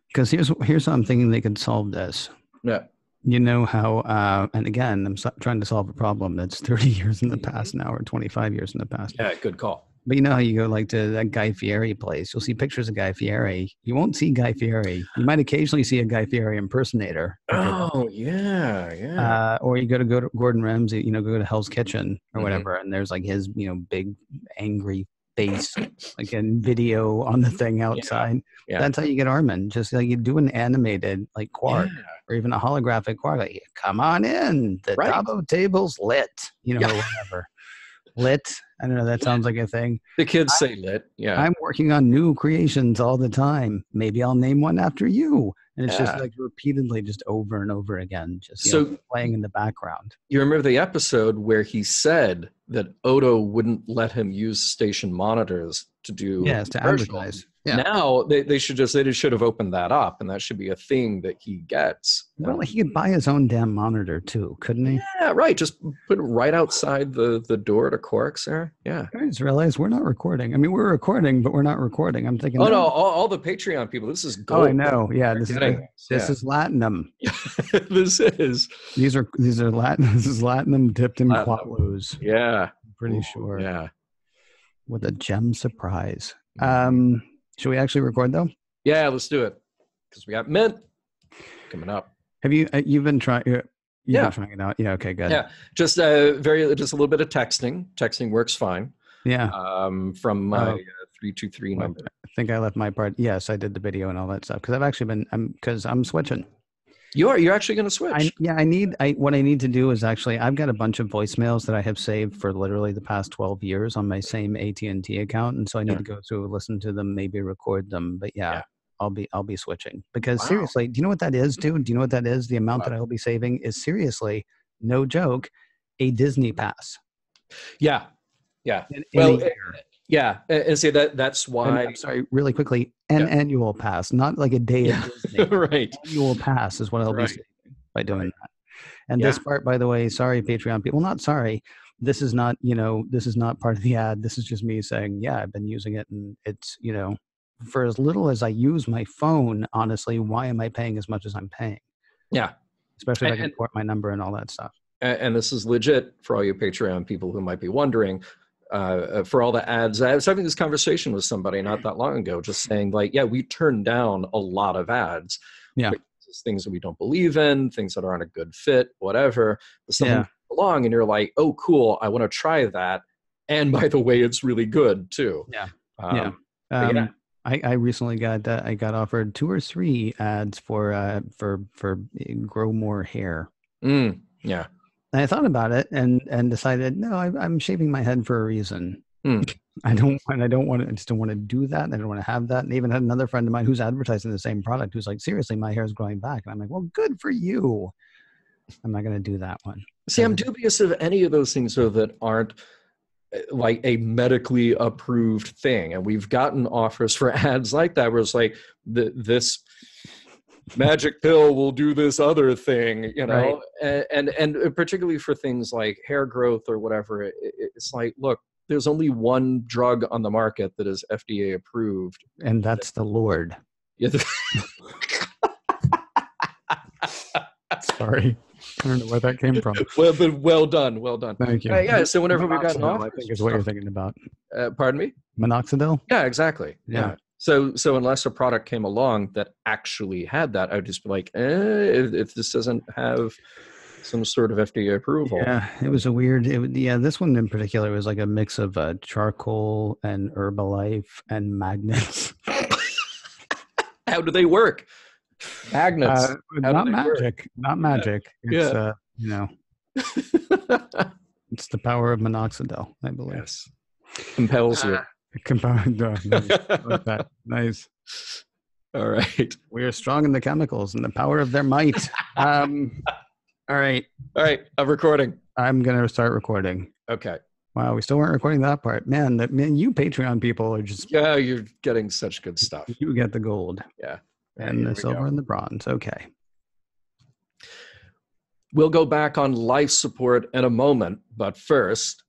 Because here's how I'm thinking they could solve this. Yeah. You know how, and again, I'm trying to solve a problem that's 30 years in the past now, or 25 years in the past. Yeah, good call. But you know how you go like to that Guy Fieri place, you'll see pictures of Guy Fieri. You won't see Guy Fieri. You might occasionally see a Guy Fieri impersonator. Oh, yeah. Or you go to Gordon Ramsay, go to Hell's Kitchen or whatever, and there's like his, big angry face, like in video on the thing outside. Yeah. That's how you get Armin. Just like you do an animated like Quark or even a holographic Quark. Like, come on in. The Dabo table's lit, or whatever. Lit. I don't know. That sounds like a thing. The kids say lit. Yeah. I'm working on new creations all the time. Maybe I'll name one after you. And it's just like repeatedly, just over and over again, just playing in the background. You remember the episode where he said that Odo wouldn't let him use station monitors to do to advertise. Yeah. Now they should have opened that up, and that should be a thing that he gets. Well, he could buy his own damn monitor too, couldn't he? Yeah, right. Just put it right outside the door to Quark's there. Yeah. I just realized we're not recording. I mean, we're recording, but we're not recording. I'm thinking. Oh no, all the Patreon people. This is gold. Oh, I know. Yeah, this is Latinum. This is. These are Latin. This is Latinum dipped in Quatloos. Yeah. I'm pretty sure. Yeah. With a gem surprise. Should we actually record though? Yeah, let's do it. Because we got Mint coming up. Have you've been trying? Been trying it out. Yeah. Okay. Good. Yeah. Just a little bit of texting. Texting works fine. Yeah. From my 323 number. I think I left my part. Yes, I did the video and all that stuff because I've actually been. I'm switching. You're actually going to switch. What I need to do is I've got a bunch of voicemails that I have saved for literally the past 12 years on my same AT&T account. And so I need to go through, listen to them, maybe record them. But I'll be switching because seriously, do you know what that is, dude? Do you know what that is? The amount that I will be saving is seriously, no joke, a Disney pass. Yeah. And say that's why. I'm sorry, really quickly, an annual pass, not like a day at Disney. Right. Annual pass is what I'll be saving by doing that. And this part, by the way, sorry, Patreon people, not sorry. This is not, this is not part of the ad. This is just me saying, I've been using it, and it's, for as little as I use my phone, honestly, why am I paying as much as I'm paying? Yeah. Especially if I can port my number and all that stuff. And this is legit for all you Patreon people who might be wondering. For all the ads, I was having this conversation with somebody not that long ago, just saying like, we turn down a lot of ads. Yeah. Things that we don't believe in, things that aren't a good fit, whatever. But something comes along and you're like, oh, cool, I want to try that. And by the way, it's really good too. Yeah. I recently got offered 2 or 3 ads for grow more hair. Yeah. And I thought about it and decided, no, I'm shaving my head for a reason. I just don't want to do that. I don't want to have that. And even had another friend of mine who's advertising the same product who's like, seriously, my hair is growing back. And I'm like, well, good for you. I'm not going to do that one. See, I'm dubious of any of those things though that aren't like a medically approved thing. And we've gotten offers for ads like that where it's like this magic pill will do this other thing, Right. and particularly for things like hair growth or whatever, it's like, look, there's only one drug on the market that is FDA approved, and that's the Lord. Sorry, I don't know where that came from. Well done. Thank you. So whenever we've gotten offers, I think is what you're thinking about. Pardon me? Minoxidil? Yeah, exactly. Yeah. So unless a product came along that actually had that, I'd just be like, if this doesn't have some sort of FDA approval. Yeah, it was a weird. This one in particular was like a mix of charcoal and Herbalife and magnets. How do they work? Magnets. Not magic. Not magic. It's it's the power of minoxidil, I believe. Yes. Compels you. Nice. All right. We are strong in the chemicals and the power of their might. All right. I'm recording. I'm going to start recording. Okay. Wow, we still weren't recording that part. Man, you Patreon people are just... Yeah, you're getting such good stuff. You get the gold. Yeah. And the silver and the bronze. Okay. We'll go back on life support in a moment, but first,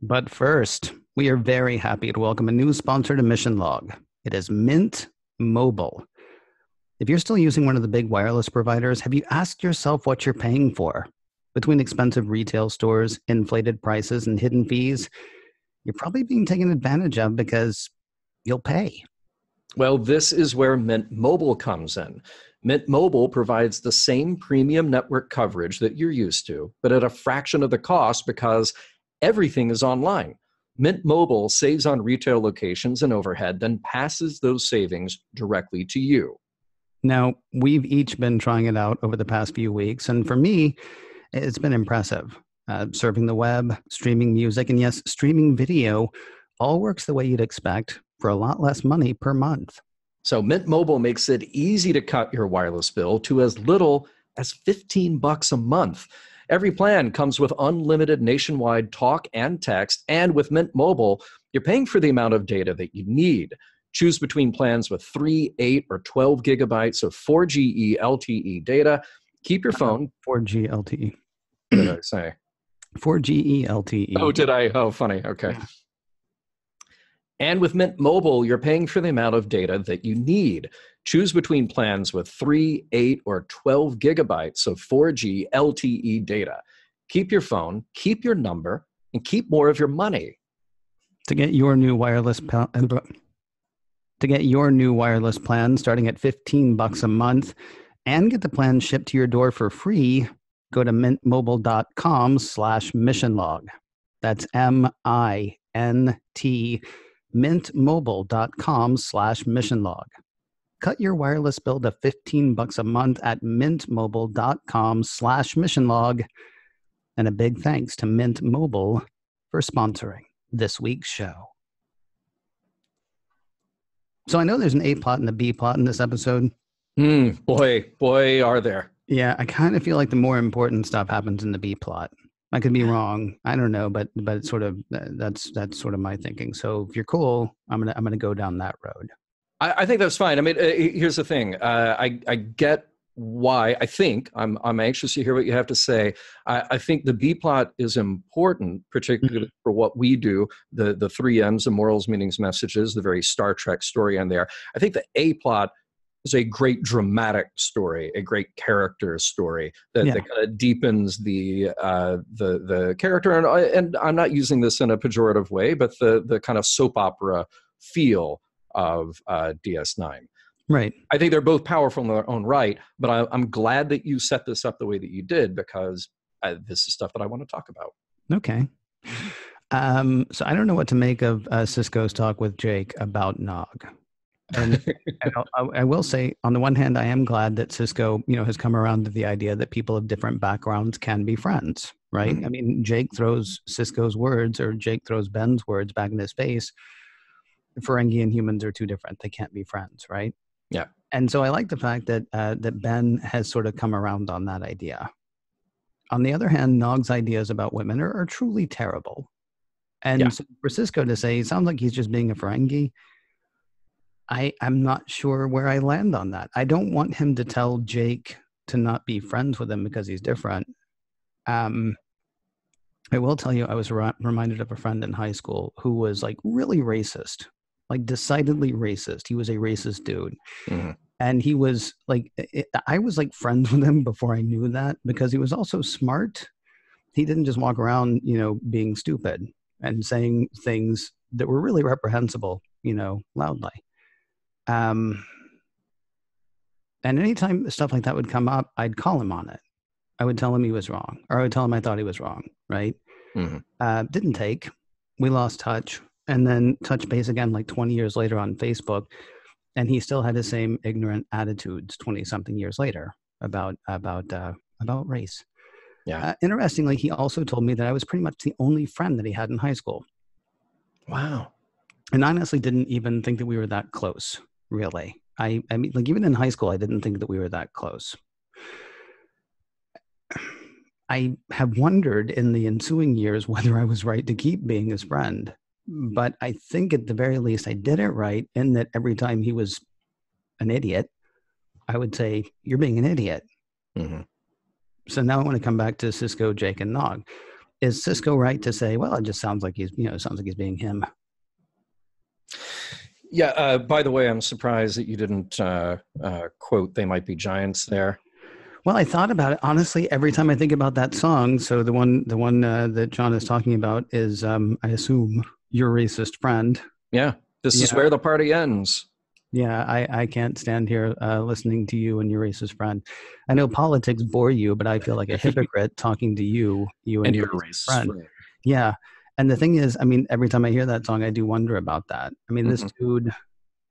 we are very happy to welcome a new sponsor to Mission Log. It is Mint Mobile. If you're still using one of the big wireless providers, have you asked yourself what you're paying for? Between expensive retail stores, inflated prices, and hidden fees, you're probably being taken advantage of because you'll pay. Well, this is where Mint Mobile comes in. Mint Mobile provides the same premium network coverage that you're used to, but at a fraction of the cost because everything is online. Mint Mobile saves on retail locations and overhead, then passes those savings directly to you. Now, we've each been trying it out over the past few weeks, and for me, it's been impressive. Surfing the web, streaming music, and yes, streaming video all works the way you'd expect for a lot less money per month. So Mint Mobile makes it easy to cut your wireless bill to as little as $15 a month. Every plan comes with unlimited nationwide talk and text, and with Mint Mobile, you're paying for the amount of data that you need. Choose between plans with 3, 8, or 12 gigabytes of 4G LTE data. Keep your phone... 4G LTE. What did I say? 4G LTE. Oh, did I? Oh, funny. Okay. Yeah. And with Mint Mobile, you're paying for the amount of data that you need. Choose between plans with 3, 8, or 12 gigabytes of 4G LTE data. Keep your phone, keep your number, and keep more of your money. To get your new wireless plan starting at $15 a month and get the plan shipped to your door for free, go to mintmobile.com/missionlog. That's MINT. mintmobile.com/missionlog. Cut your wireless bill to $15 a month at mintmobile.com/missionlog. And a big thanks to Mint Mobile for sponsoring this week's show. So I know there's an A plot and a B plot in this episode. Boy, are there. Yeah, I kind of feel like the more important stuff happens in the B plot. I could be wrong. I don't know, but it's sort of that's sort of my thinking. So if you're cool, I'm gonna go down that road. I think that's fine. I mean, here's the thing. I get why. I think I'm anxious to hear what you have to say. I think the B plot is important, particularly for what we do. The 3 M's, the morals, meanings, messages, the very Star Trek story in there. I think the A plot is a great dramatic story, a great character story that kind of deepens the character. And I'm not using this in a pejorative way, but the kind of soap opera feel of DS9. Right. I think they're both powerful in their own right, but I'm glad that you set this up the way that you did, because this is stuff that I want to talk about. Okay. So I don't know what to make of Sisko's talk with Jake about Nog. And I will say, on the one hand, I am glad that Sisko, has come around to the idea that people of different backgrounds can be friends, right? Mm-hmm. I mean, Jake throws Sisko's words, or Jake throws Ben's words back in his face. Ferengi and humans are too different. They can't be friends, right? Yeah. And so I like the fact that that Ben has sort of come around on that idea. On the other hand, Nog's ideas about women are truly terrible. And so for Sisko to say, it sounds like he's just being a Ferengi, I'm not sure where I land on that. I don't want him to tell Jake to not be friends with him because he's different. I will tell you, I was reminded of a friend in high school who was like really racist, like decidedly racist. He was a racist dude. Mm-hmm. And he was like, I was like friends with him before I knew that, because he was also smart. He didn't just walk around, being stupid and saying things that were really reprehensible, loudly. And anytime stuff like that would come up, I'd call him on it. I would tell him he was wrong, or I would tell him I thought he was wrong, right? Mm-hmm. Didn't take. We lost touch, and then touch base again like 20 years later on Facebook, and he still had the same ignorant attitudes 20-something years later about race. Yeah. Interestingly, he also told me that I was pretty much the only friend that he had in high school. Wow. And I honestly didn't even think that we were that close. Really. I mean, like, even in high school, I didn't think that we were that close. I have wondered in the ensuing years whether I was right to keep being his friend. But I think at the very least I did it right in that every time he was an idiot, I would say, "You're being an idiot." Mm-hmm. So now I want to come back to Cisco, Jake, and Nog. Is Cisco right to say, well, it just sounds like he's being him? Yeah. By the way, I'm surprised that you didn't quote "They Might Be Giants" there. Well, I thought about it honestly every time I think about that song. So the one that John is talking about is, I assume, "Your Racist Friend." Yeah, this is where the party ends. Yeah, I can't stand here listening to you and your racist friend. I know politics bore you, but I feel like a hypocrite talking to you and your racist friend. Yeah. And the thing is, I mean, every time I hear that song, I do wonder about that. I mean, this dude,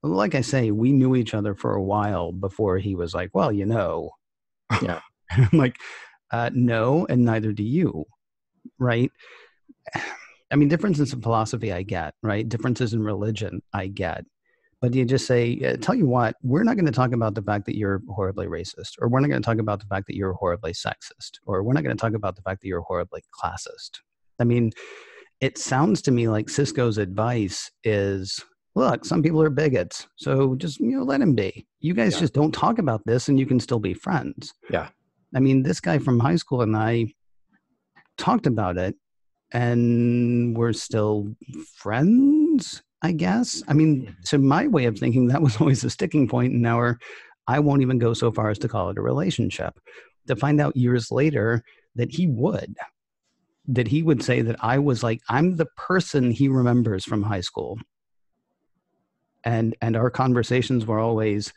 like I say, we knew each other for a while before he was like, well, Yeah. I'm like, no, and neither do you. Right. I mean, differences in philosophy, I get, right? Differences in religion, I get. But you just say, tell you what, we're not going to talk about the fact that you're horribly racist, or we're not going to talk about the fact that you're horribly sexist, or we're not going to talk about the fact that you're horribly classist. I mean, it sounds to me like Cisco's advice is, look, some people are bigots, so just, let them be. You guys just don't talk about this and you can still be friends. Yeah. I mean, this guy from high school and I talked about it and we're still friends, I guess. I mean, to my way of thinking, that was always a sticking point in I won't even go so far as to call it a relationship. To find out years later that he would say that I was like, I'm the person he remembers from high school. And our conversations were always,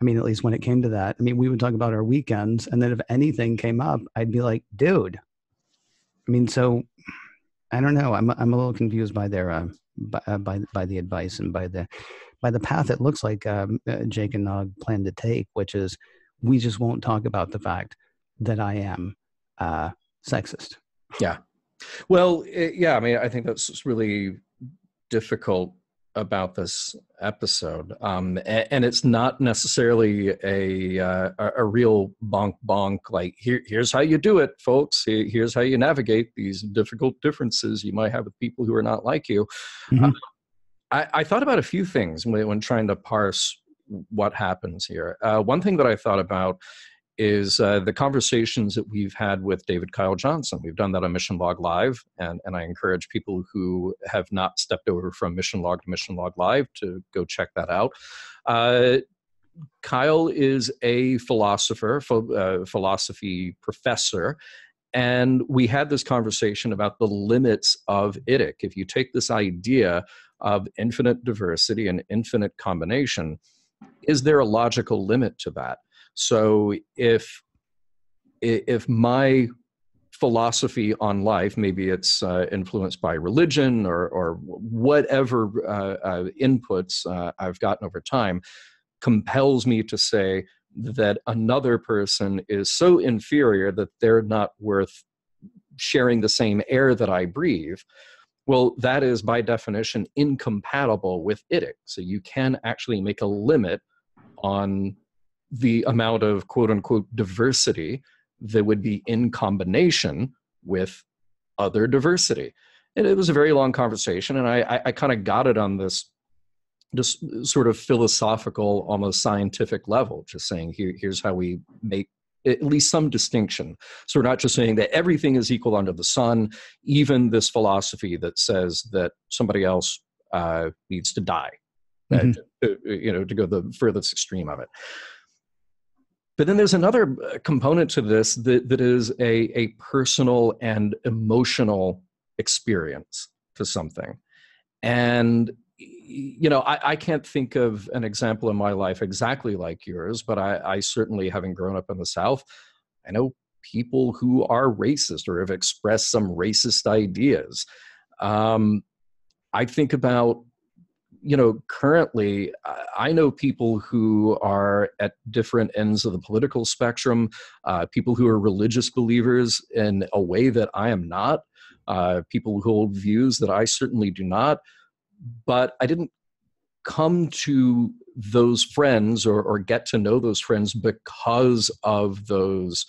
I mean, at least when it came to that, I mean, we would talk about our weekends, and then if anything came up, I'd be like, dude. I mean, so I don't know. I'm a little confused by their by the advice and by the path it looks like Jake and Nog plan to take, which is we just won't talk about the fact that I am sexist. Yeah. Well, I mean, I think that's really difficult about this episode, and it's not necessarily a real bonk like here's how you do it, folks. Here's how you navigate these difficult differences you might have with people who are not like you. Mm-hmm. I thought about a few things when trying to parse what happens here. One thing that I thought about is the conversations that we've had with David Kyle Johnson. We've done that on Mission Log Live, and I encourage people who have not stepped over from Mission Log to Mission Log Live to go check that out. Kyle is a philosophy professor, and we had this conversation about the limits of IDIC. If you take this idea of infinite diversity and infinite combination, is there a logical limit to that? So if my philosophy on life, maybe it's influenced by religion or whatever inputs I've gotten over time, compels me to say that another person is so inferior that they're not worth sharing the same air that I breathe, well, that is by definition incompatible with IDIC. So you can actually make a limit on the amount of quote unquote diversity that would be in combination with other diversity. And it was a very long conversation, and I kind of got it on this just sort of philosophical, almost scientific level, just saying here's how we make at least some distinction. So we're not just saying that everything is equal under the sun, even this philosophy that says that somebody else needs to die, to go the furthest extreme of it. But then there's another component to this that is a personal and emotional experience to something. And, I can't think of an example in my life exactly like yours, but I certainly, having grown up in the South, I know people who are racist or have expressed some racist ideas. I think about, currently, I know people who are at different ends of the political spectrum, people who are religious believers in a way that I am not, people who hold views that I certainly do not. But I didn't come to those friends or get to know those friends because of those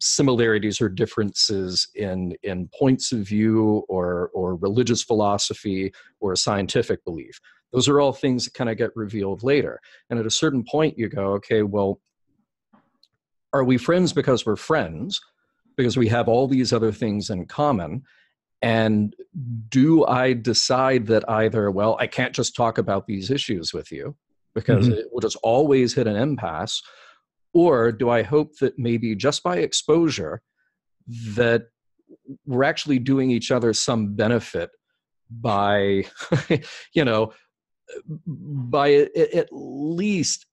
similarities or differences in points of view or religious philosophy or scientific belief. Those are all things that kind of get revealed later. And at a certain point you go, okay, well, are we friends because we're friends, because we have all these other things in common? And do I decide that either, well, I can't just talk about these issues with you because it will just always hit an impasse, or do I hope that maybe just by exposure that we're actually doing each other some benefit by, by at least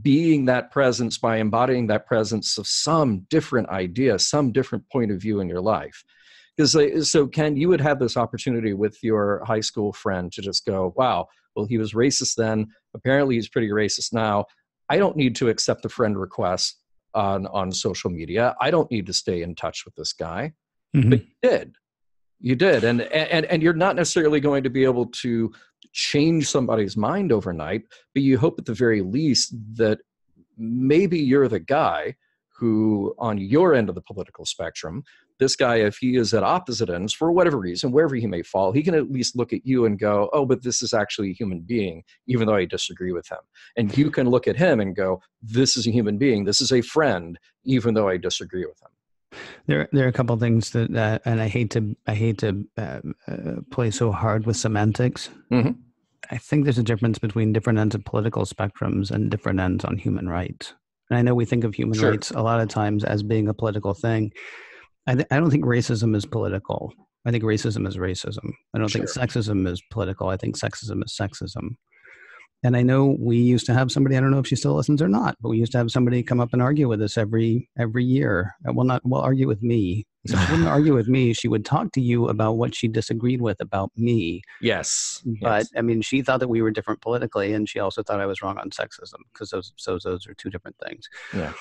being that presence, by embodying that presence of some different idea, some different point of view in your life. Because so Ken, you would have this opportunity with your high school friend to just go, wow, well, he was racist then. Apparently he's pretty racist now. I don't need to accept the friend request on social media. I don't need to stay in touch with this guy. But you did. And you're not necessarily going to be able to change somebody's mind overnight, but you hope at the very least that maybe you're the guy who, on your end of the political spectrum, this guy, if he is at opposite ends for whatever reason, wherever he may fall, he can at least look at you and go, oh, but this is actually a human being, even though I disagree with him. And you can look at him and go, this is a human being, this is a friend, even though I disagree with him. There are a couple of things that, and I hate to play so hard with semantics. I think there's a difference between different ends of political spectrums and different ends on human rights. And I know we think of human rights a lot of times as being a political thing. I don't think racism is political. I think racism is racism. I don't think sexism is political. I think sexism is sexism. And I know we used to have somebody, I don't know if she still listens or not, but we used to have somebody come up and argue with us every year. Argue with me. So she wouldn't argue with me. She would talk to you about what she disagreed with about me. Yes. But I mean, she thought that we were different politically, and she also thought I was wrong on sexism, because those are two different things. Yeah.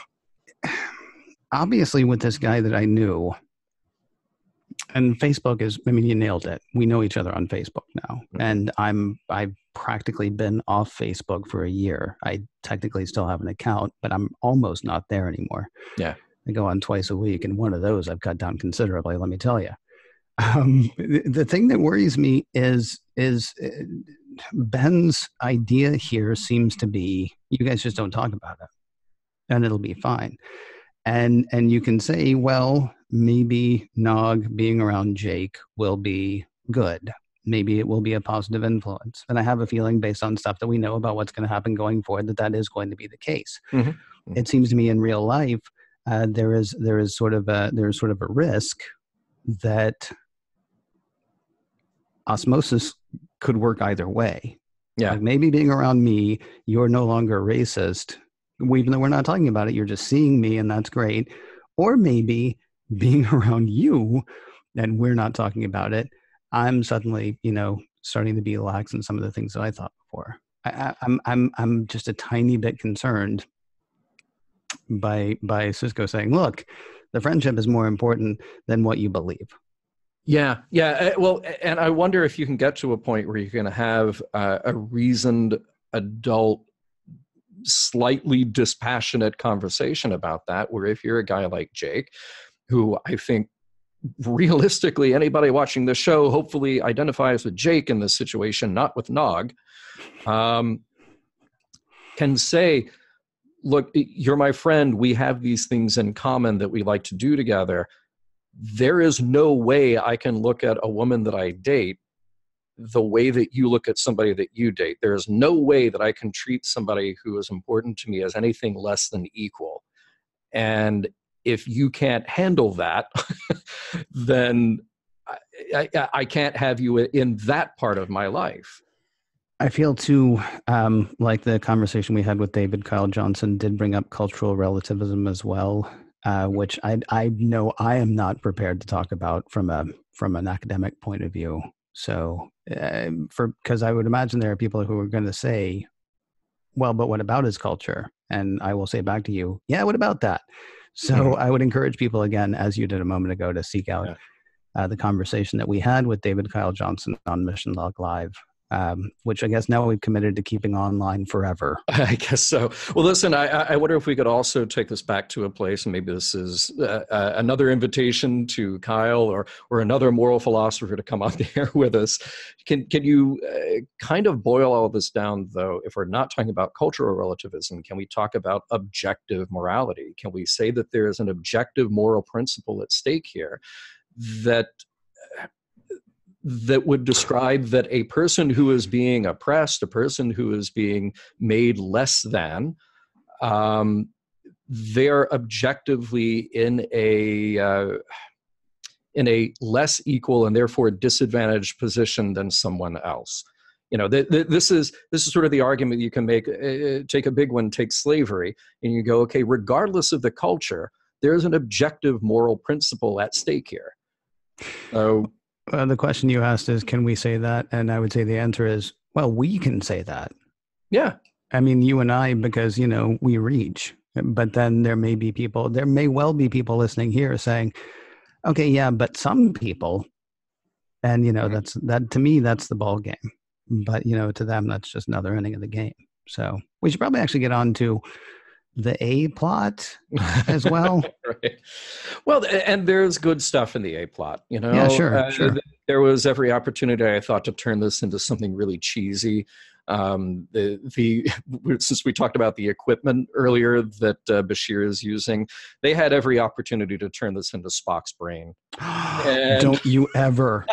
Obviously, with this guy that I knew, and Facebook is, I mean, you nailed it. We know each other on Facebook now. And I've practically been off Facebook for a year. I technically still have an account, but I'm almost not there anymore. Yeah. I go on twice a week, and one of those I've cut down considerably, let me tell you. The thing that worries me is Ben's idea here seems to be, you guys just don't talk about it, and it'll be fine. And you can say, well, maybe Nog being around Jake will be good. Maybe it will be a positive influence. And I have a feeling, based on stuff that we know about what's going to happen going forward, that is going to be the case. It seems to me in real life, there is sort of a risk that osmosis could work either way. Yeah. Like maybe being around me, you're no longer racist, even though we're not talking about it. You're just seeing me, and that's great. Or maybe being around you, and we're not talking about it, I'm suddenly, starting to be lax in some of the things that I thought before. I'm just a tiny bit concerned by Cisco saying, look, the friendship is more important than what you believe. Yeah. Well, and I wonder if you can get to a point where you're going to have a reasoned adult, slightly dispassionate conversation about that, where if you're a guy like Jake, who I think realistically anybody watching the show hopefully identifies with Jake in this situation, not with Nog, can say, look, you're my friend. We have these things in common that we like to do together. There is no way I can look at a woman that I date the way that you look at somebody that you date. There is no way that I can treat somebody who is important to me as anything less than equal. And if you can't handle that, then I can't have you in that part of my life. I feel too, like the conversation we had with David Kyle Johnson did bring up cultural relativism as well, which I know I am not prepared to talk about from an academic point of view. So, because I would imagine there are people who are going to say, well, but what about his culture? And I will say back to you, yeah, what about that? So I would encourage people, again, as you did a moment ago, to seek out the conversation that we had with David Kyle Johnson on Mission Log Live. which I guess now we've committed to keeping online forever. I guess so. Well, listen, I wonder if we could also take this back to a place, and maybe this is another invitation to Kyle or another moral philosopher to come on the air with us. Can you kind of boil all this down, though? If we're not talking about cultural relativism, can we talk about objective morality? Can we say that there is an objective moral principle at stake here that would describe that a person who is being oppressed, a person who is being made less than, they're objectively in a less equal and therefore disadvantaged position than someone else. You know, this is sort of the argument you can make. Take a big one, take slavery, and you go, okay, regardless of the culture, there's an objective moral principle at stake here. So. The question you asked is, can we say that? And I would say the answer is, well, we can say that. Yeah. I mean, you and I, because, we reach. But then there may well be people listening here saying, okay, yeah, but some people, and, that to me, that's the ball game. But, to them, that's just another inning of the game. So we should probably actually get on to the A plot as well. Right. Well, and there's good stuff in the A plot, Yeah, sure. There was every opportunity, I thought, to turn this into something really cheesy. Since we talked about the equipment earlier that Bashir is using, they had every opportunity to turn this into Spock's brain. Don't you ever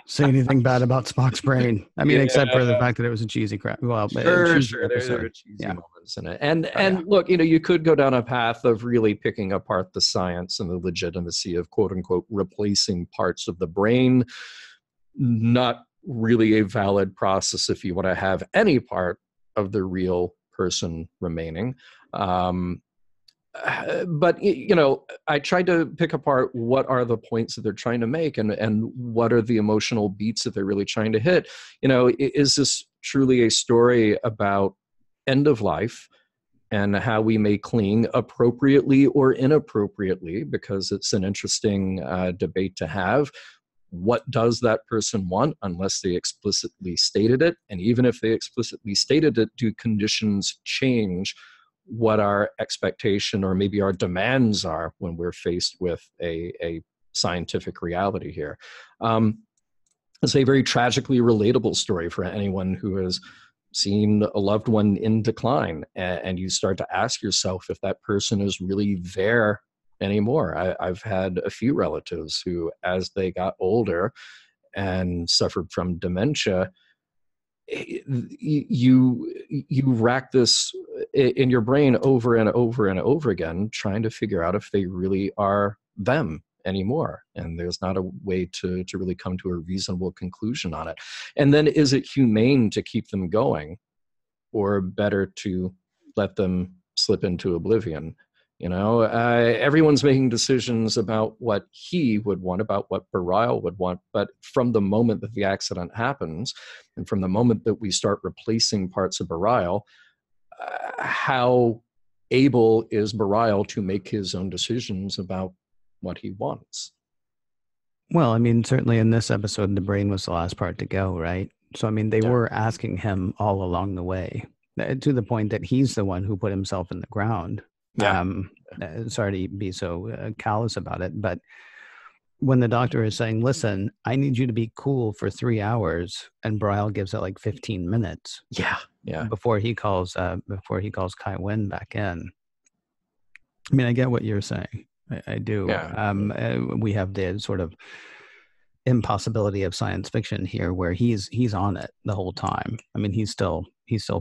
say anything bad about Spock's brain. I mean, except for the fact that it was a cheesy crap. Well, sure. There were cheesy moments in it. And look, you could go down a path of really picking apart the science and the legitimacy of quote unquote replacing parts of the brain. Not really a valid process if you want to have any part of the real person remaining. But, I tried to pick apart what are the points that they're trying to make and what are the emotional beats that they're really trying to hit. Is this truly a story about end of life and how we may cling appropriately or inappropriately, because it's an interesting debate to have? What does that person want unless they explicitly stated it? And even if they explicitly stated it, do conditions change what our expectation or maybe our demands are when we're faced with a scientific reality here? It's a very tragically relatable story for anyone who has seen a loved one in decline, and you start to ask yourself if that person is really there anymore. I've had a few relatives who, as they got older and suffered from dementia, you rack this in your brain over and over and over again, trying to figure out if they really are them anymore. And there's not a way to really come to a reasonable conclusion on it. And then, is it humane to keep them going, or better to let them slip into oblivion? Everyone's making decisions about what he would want, about what Bareil would want. But from the moment that the accident happens, and from the moment that we start replacing parts of Bareil, how able is Bareil to make his own decisions about what he wants? Well, I mean, certainly in this episode, the brain was the last part to go, right? So, I mean, they were asking him all along the way, to the point that he's the one who put himself in the ground. Yeah. Sorry to be so callous about it, but when the doctor is saying, listen, I need you to be cool for 3 hours, and Bareil gives it like 15 minutes. Yeah. Before he calls Kai Wen back in. I mean, I get what you're saying. I do. Yeah. We have the sort of impossibility of science fiction here, where he's on it the whole time. I mean, he's still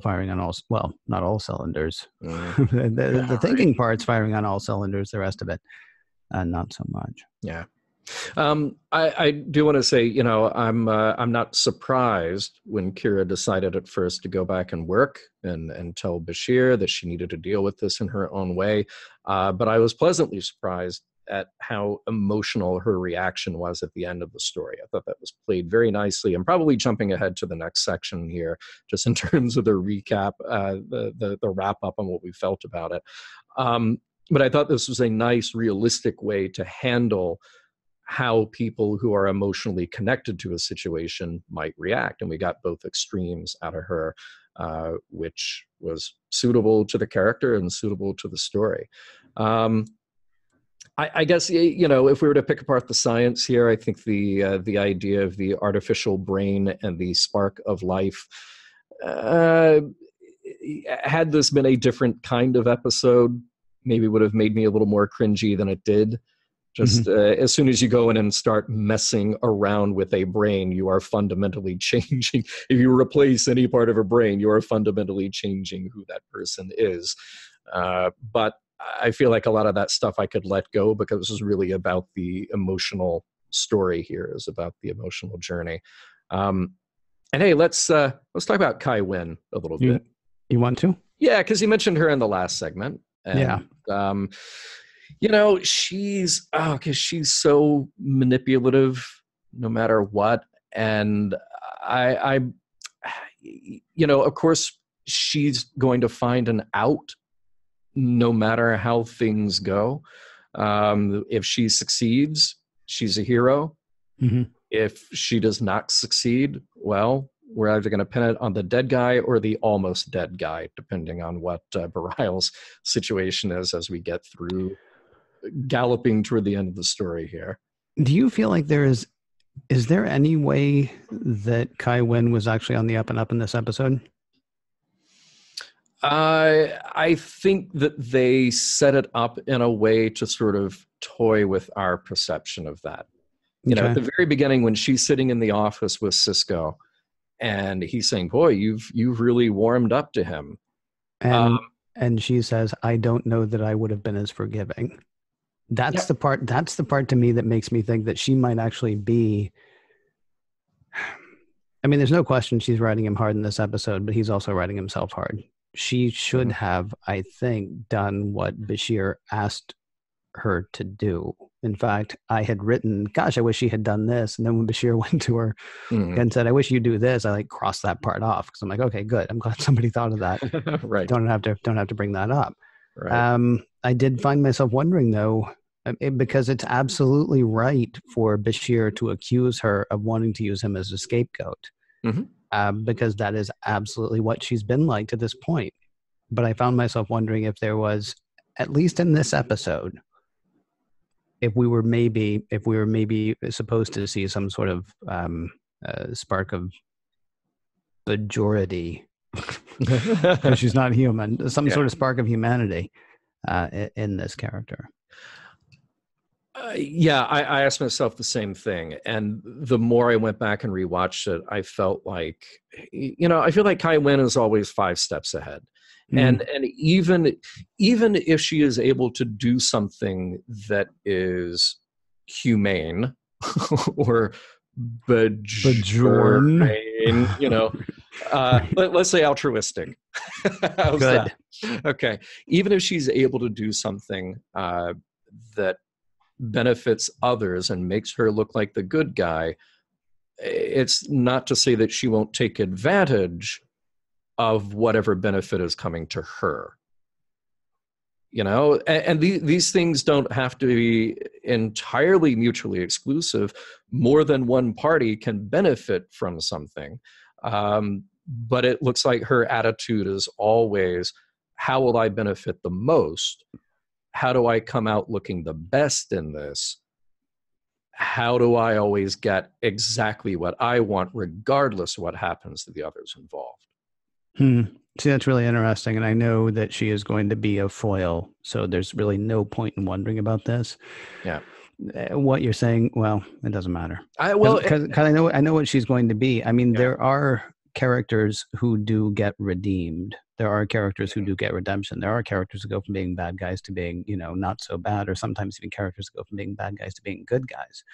firing on all, well, not all cylinders. The thinking part's firing on all cylinders. The rest of it, not so much. Yeah. I do want to say, I'm not surprised when Kira decided at first to go back and work and tell Bashir that she needed to deal with this in her own way. But I was pleasantly surprised at how emotional her reaction was at the end of the story. I thought that was played very nicely, and probably jumping ahead to the next section here, just in terms of the recap, the wrap up on what we felt about it. But I thought this was a nice, realistic way to handle how people who are emotionally connected to a situation might react. And we got both extremes out of her, which was suitable to the character and suitable to the story. I guess, you know, if we were to pick apart the science here, I think the idea of the artificial brain and the spark of life, had this been a different kind of episode, maybe would have made me a little more cringy than it did. Just as soon as you go in and start messing around with a brain, you are fundamentally changing. If you replace any part of a brain, you are fundamentally changing who that person is. But I feel like a lot of that stuff I could let go, because this is really about the emotional story here, is about the emotional journey. And hey, let's talk about Kai Wynn a little bit. You want to? Yeah, because you mentioned her in the last segment. And, you know, she's so manipulative no matter what. And I, you know, of course, she's going to find an out no matter how things go. If she succeeds, she's a hero. Mm-hmm. If she does not succeed, well, we're either going to pin it on the dead guy or the almost dead guy, depending on what Bareilles' situation is as we get through galloping toward the end of the story here. Do you feel like is there any way that Kai Wynn was actually on the up and up in this episode? I think that they set it up in a way to sort of toy with our perception of that. You know, at the very beginning, when she's sitting in the office with Sisko, and he's saying, "Boy, you've really warmed up to him," and she says, "I don't know that I would have been as forgiving." That's the part. That's the part to me that makes me think that she might actually be. I mean, there's no question she's writing him hard in this episode, but he's also writing himself hard. She should have, I think, done what Bashir asked her to do. In fact, I had written, gosh, I wish she had done this. And then when Bashir went to her and said, I wish you do this, I like crossed that part off, because I'm like, okay, good. I'm glad somebody thought of that. Right. Don't have to bring that up. Right. I did find myself wondering, though, because it's absolutely right for Bashir to accuse her of wanting to use him as a scapegoat, because that is absolutely what she's been like to this point. But I found myself wondering if there was, at least in this episode, if we were maybe supposed to see some sort of spark of majority, because she's not human, some sort of spark of humanity in this character. I asked myself the same thing, and the more I went back and rewatched it, I felt like, you know, I feel like Kai Wynn is always 5 steps ahead. And even if she is able to do something that is humane or bajorn, you know, let's say altruistic. How's Good. That? Okay. Even if she's able to do something that benefits others and makes her look like the good guy, it's not to say that she won't take advantage of whatever benefit is coming to her. You know, and these things don't have to be entirely mutually exclusive. More than one party can benefit from something. But it looks like her attitude is always, how will I benefit the most? How do I come out looking the best in this? How do I always get exactly what I want, regardless of what happens to the others involved? See, that's really interesting. And I know that she is going to be a foil, so there's really no point in wondering about this. Yeah. What you're saying, well, it doesn't matter. Because I know what she's going to be. I mean, there are characters who do get redeemed. There are characters who do get redemption. There are characters who go from being bad guys to being, you know, not so bad, or sometimes even characters who go from being bad guys to being good guys.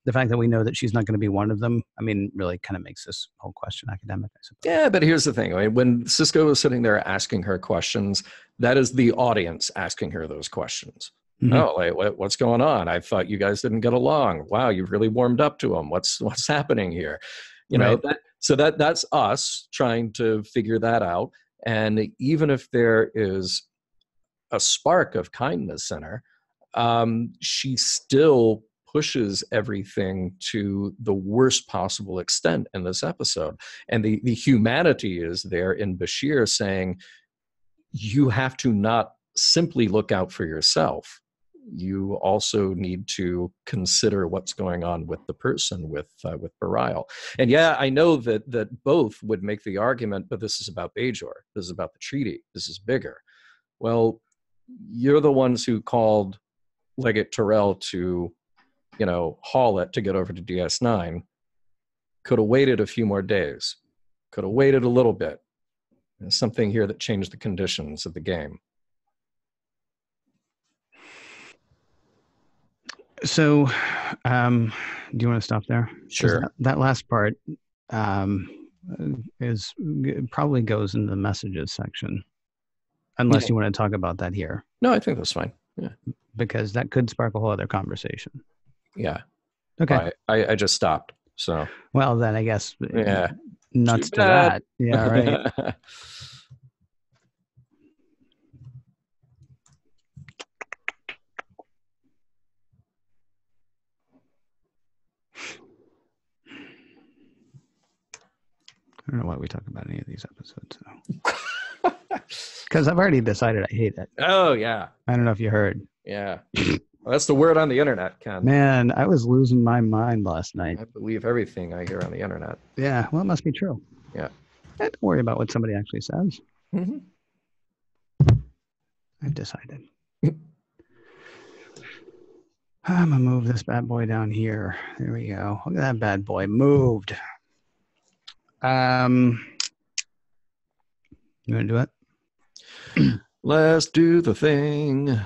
The fact that we know that she's not going to be one of them, I mean, really kind of makes this whole question academic, I suppose. Yeah, but here's the thing. I mean, when Sisko was sitting there asking her questions, that is the audience asking her those questions. Oh, like, what's going on? I thought you guys didn't get along. Wow, you've really warmed up to him. What's happening here? You know, that's us trying to figure that out. And even if there is a spark of kindness in her, she still pushes everything to the worst possible extent in this episode. And the humanity is there in Bashir saying, you have to not simply look out for yourself. You also need to consider what's going on with the person, with Bareil. And yeah, I know that both would make the argument, but this is about Bajor. This is about the treaty. This is bigger. Well, you're the ones who called Legate Tyrell to, haul it to get over to DS9. Could have waited a few more days. Could have waited a little bit. There's something here that changed the conditions of the game. So, do you want to stop there? Sure. That last part probably goes in the messages section, unless you want to talk about that here. No, I think that's fine. Yeah, because that could spark a whole other conversation. Yeah. Okay. I just stopped. So. Well, then I guess. Yeah. Nuts to that. Yeah. Right. I don't know why we talk about any of these episodes. Because I've already decided I hate it. Oh, yeah. I don't know if you heard. Yeah. Well, that's the word on the internet, Ken. Man, I was losing my mind last night. I believe everything I hear on the internet. Yeah, well, it must be true. Yeah. Don't worry about what somebody actually says. Mm-hmm. I've decided. I'm going to move this bad boy down here. There we go. Look at that bad boy. Moved. You want to do it? Let's do the thing.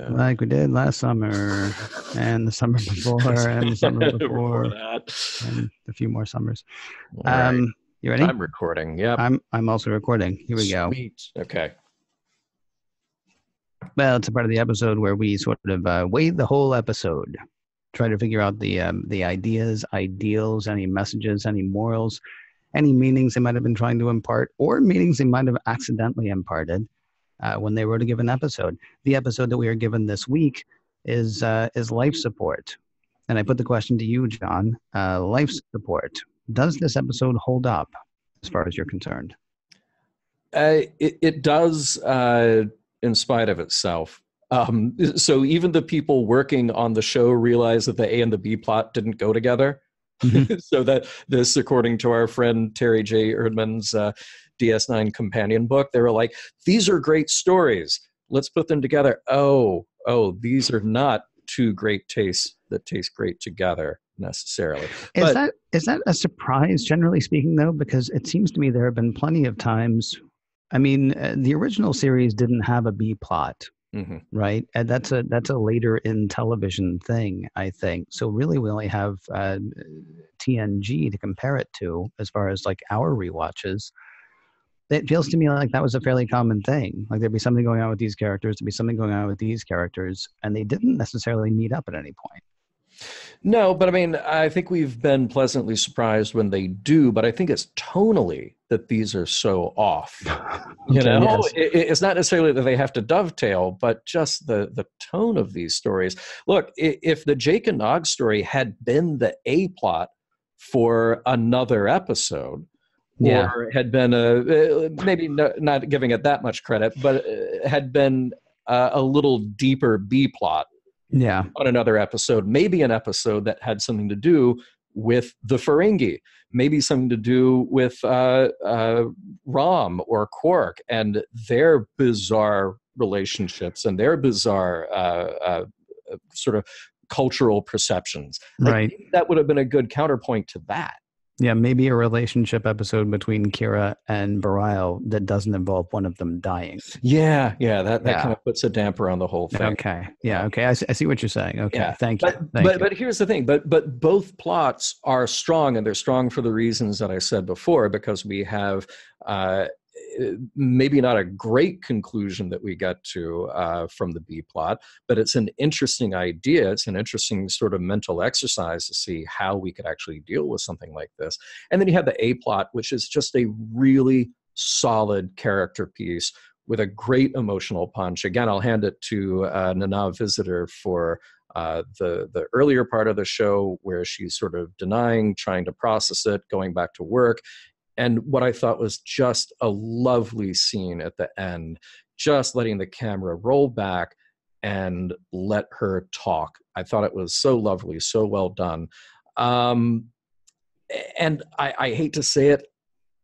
Like we did last summer and the summer before and the summer before that. And a few more summers. Right. You ready? I'm recording. Yep. I'm also recording. Here we go. Sweet. Okay. Well, it's a part of the episode where we sort of weigh the whole episode, try to figure out the ideas, ideals, any messages, any morals, any meanings they might have been trying to impart, or meanings they might have accidentally imparted when they wrote a given episode. The episode that we are given this week is life support, and I put the question to you, John. Life support. Does this episode hold up, as far as you're concerned? It does. In spite of itself. So even the people working on the show realize that the A and the B plot didn't go together. Mm-hmm. So that this, according to our friend Terry J. Erdman's DS9 companion book, they were like, these are great stories. Let's put them together. Oh, these are not two great tastes that taste great together necessarily. Is that a surprise, generally speaking, though? Because it seems to me there have been plenty of times. I mean, the original series didn't have a B plot, mm-hmm. right? And that's a later in television thing, I think. So really, we only have TNG to compare it to as far as like our rewatches. It feels to me like that was a fairly common thing. Like there'd be something going on with these characters, there'd be something going on with these characters, and they didn't necessarily meet up at any point. No, but I mean, I think we've been pleasantly surprised when they do, but I think it's tonally that these are so off. Yes. It's not necessarily that they have to dovetail, but just the tone of these stories. Look, if the Jake and Nog story had been the A plot for another episode, or had been maybe not giving it that much credit, but had been a little deeper B plot, on another episode, maybe an episode that had something to do with the Ferengi, maybe something to do with Rom or Quark and their bizarre relationships and their bizarre sort of cultural perceptions. Right. That would have been a good counterpoint to that. Yeah, maybe a relationship episode between Kira and Bareil that doesn't involve one of them dying. Yeah, that kind of puts a damper on the whole thing. Okay, okay, I see what you're saying. Okay, thank you. But here's the thing, but both plots are strong, and they're strong for the reasons that I said before, because we have maybe not a great conclusion that we get to from the B plot, but it's an interesting idea. It's an interesting sort of mental exercise to see how we could actually deal with something like this. And then you have the A plot, which is just a really solid character piece with a great emotional punch. Again, I'll hand it to Nana Visitor for the earlier part of the show where she's sort of denying, trying to process it, going back to work. And what I thought was just a lovely scene at the end, just letting the camera roll back and let her talk. I thought it was so lovely, so well done. And I hate to say it,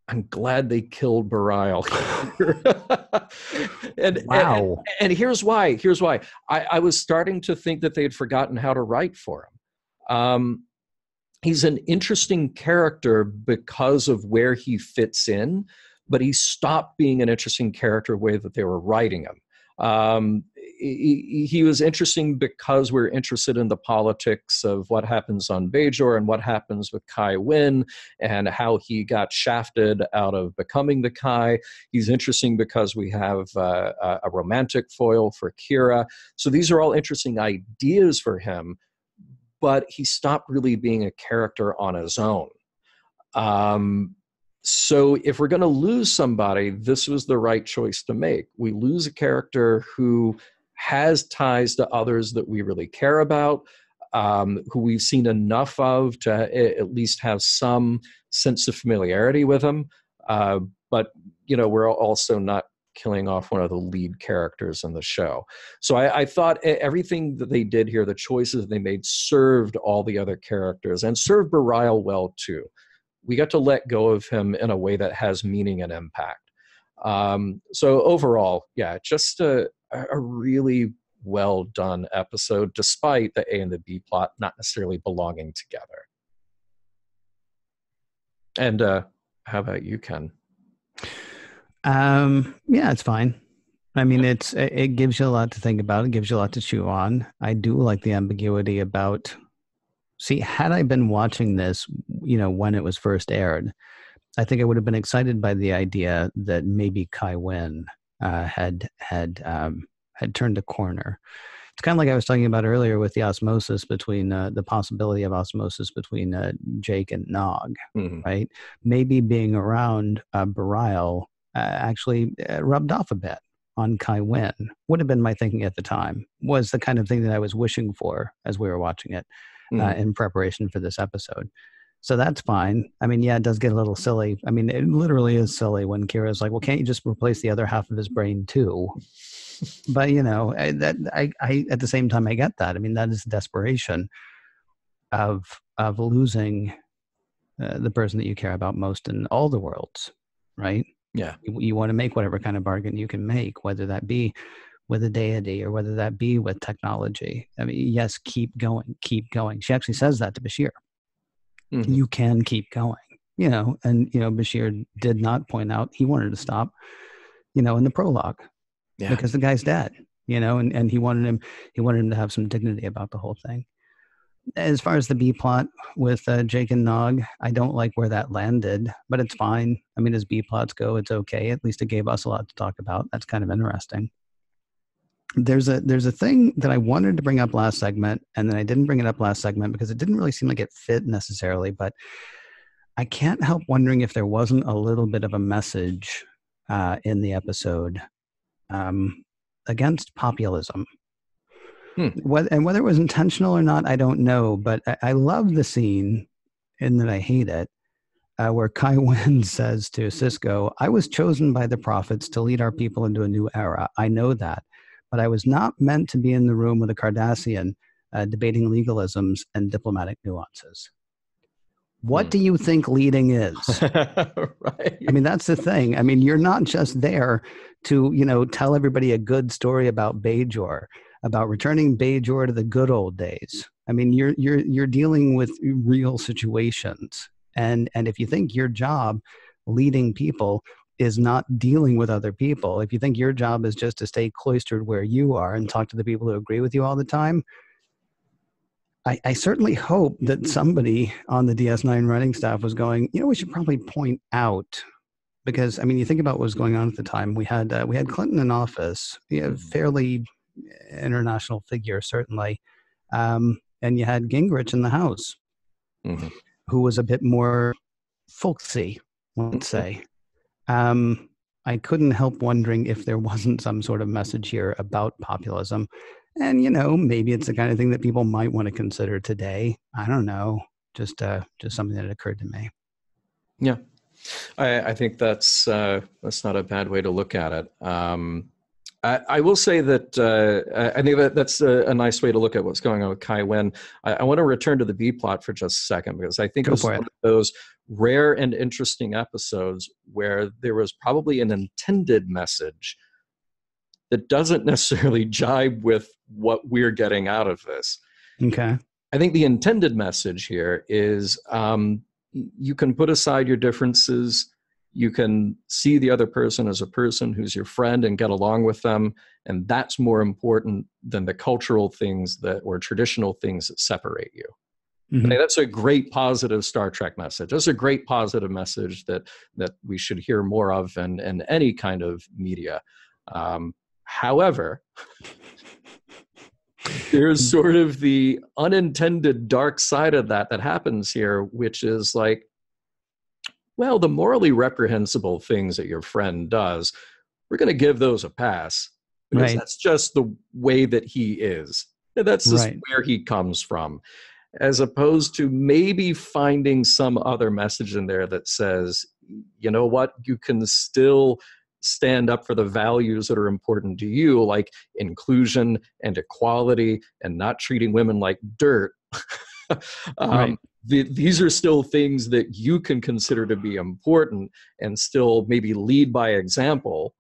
I'm glad they killed Bareil. Wow. And here's why. Here's why. I was starting to think that they had forgotten how to write for him. He's an interesting character because of where he fits in, but he stopped being an interesting character the way that they were writing him. He was interesting because we're interested in the politics of what happens on Bajor and what happens with Kai Wynn and how he got shafted out of becoming the Kai. He's interesting because we have a romantic foil for Kira. So these are all interesting ideas for him, but he stopped really being a character on his own. So if we're going to lose somebody, this was the right choice to make. We lose a character who has ties to others that we really care about, who we've seen enough of to at least have some sense of familiarity with him. But, we're also not killing off one of the lead characters in the show. So I thought everything that they did here, the choices they made, served all the other characters and served Bareil well too. We got to let go of him in a way that has meaning and impact. So overall, yeah, just a really well done episode, despite the A and the B plot not necessarily belonging together. And how about you, Ken? Yeah, it's fine. I mean, it gives you a lot to think about. It gives you a lot to chew on. I do like the ambiguity about. See, had I been watching this, when it was first aired, I think I would have been excited by the idea that maybe Kai Wynn had turned a corner. It's kind of like I was talking about earlier with the osmosis between the possibility of osmosis between Jake and Nog, right? Maybe being around Bareil actually rubbed off a bit on Kai Wynn. Would have been my thinking at the time. Was the kind of thing that I was wishing for as we were watching it in preparation for this episode. So that's fine. I mean, yeah, it does get a little silly. I mean, it literally is silly when Kira's like, well, can't you just replace the other half of his brain too? But, I at the same time, I get that. I mean, that is desperation of losing the person that you care about most in all the worlds, right? Yeah. You want to make whatever kind of bargain you can make, whether that be with a deity or whether that be with technology. I mean, yes, keep going. She actually says that to Bashir. You can keep going, and, Bashir did not point out he wanted to stop, in the prologue because the guy's dead, and he wanted him to have some dignity about the whole thing. As far as the B plot with Jake and Nog, I don't like where that landed, but it's fine. I mean, as B plots go, it's okay. At least it gave us a lot to talk about. That's kind of interesting. There's a thing that I wanted to bring up last segment, and then I didn't bring it up last segment because it didn't really seem like it fit necessarily, but I can't help wondering if there wasn't a little bit of a message in the episode against populism. And whether it was intentional or not, I don't know, but I love the scene, in that I hate it, where Kai Wynn says to Sisko, I was chosen by the prophets to lead our people into a new era. I know that. But I was not meant to be in the room with a Cardassian debating legalisms and diplomatic nuances. What do you think leading is? Right. I mean, that's the thing. I mean, you're not just there to, tell everybody a good story about Bajor, about returning Bajor to the good old days. I mean, you're dealing with real situations. And if you think your job leading people is not dealing with other people, if you think your job is just to stay cloistered where you are and talk to the people who agree with you all the time, I certainly hope that somebody on the DS9 writing staff was going, we should probably point out, because, I mean, you think about what was going on at the time. We had Clinton in office, fairly international figure, certainly. And you had Gingrich in the House, who was a bit more folksy, let's say. I couldn't help wondering if there wasn't some sort of message here about populism. And, maybe it's the kind of thing that people might want to consider today. I don't know. Just something that occurred to me. Yeah. I think that's not a bad way to look at it. I will say that I think that's a nice way to look at what's going on with Kai Wen. I want to return to the B plot for just a second, because I think it's one of those rare and interesting episodes where there was probably an intended message that doesn't necessarily jibe with what we're getting out of this. Okay. I think the intended message here is you can put aside your differences. You can see the other person as a person who's your friend and get along with them. And that's more important than the cultural things or traditional things that separate you. Mm-hmm. I think that's a great positive Star Trek message. That's a great positive message that we should hear more of in any kind of media. However, there's sort of the unintended dark side of that happens here, which is like, well, the morally reprehensible things that your friend does, we're going to give those a pass, because that's just the way that he is. That's just where he comes from, as opposed to maybe finding some other message in there that says, you know what, you can still stand up for the values that are important to you, like inclusion and equality and not treating women like dirt. These are still things that you can consider to be important and still maybe lead by example.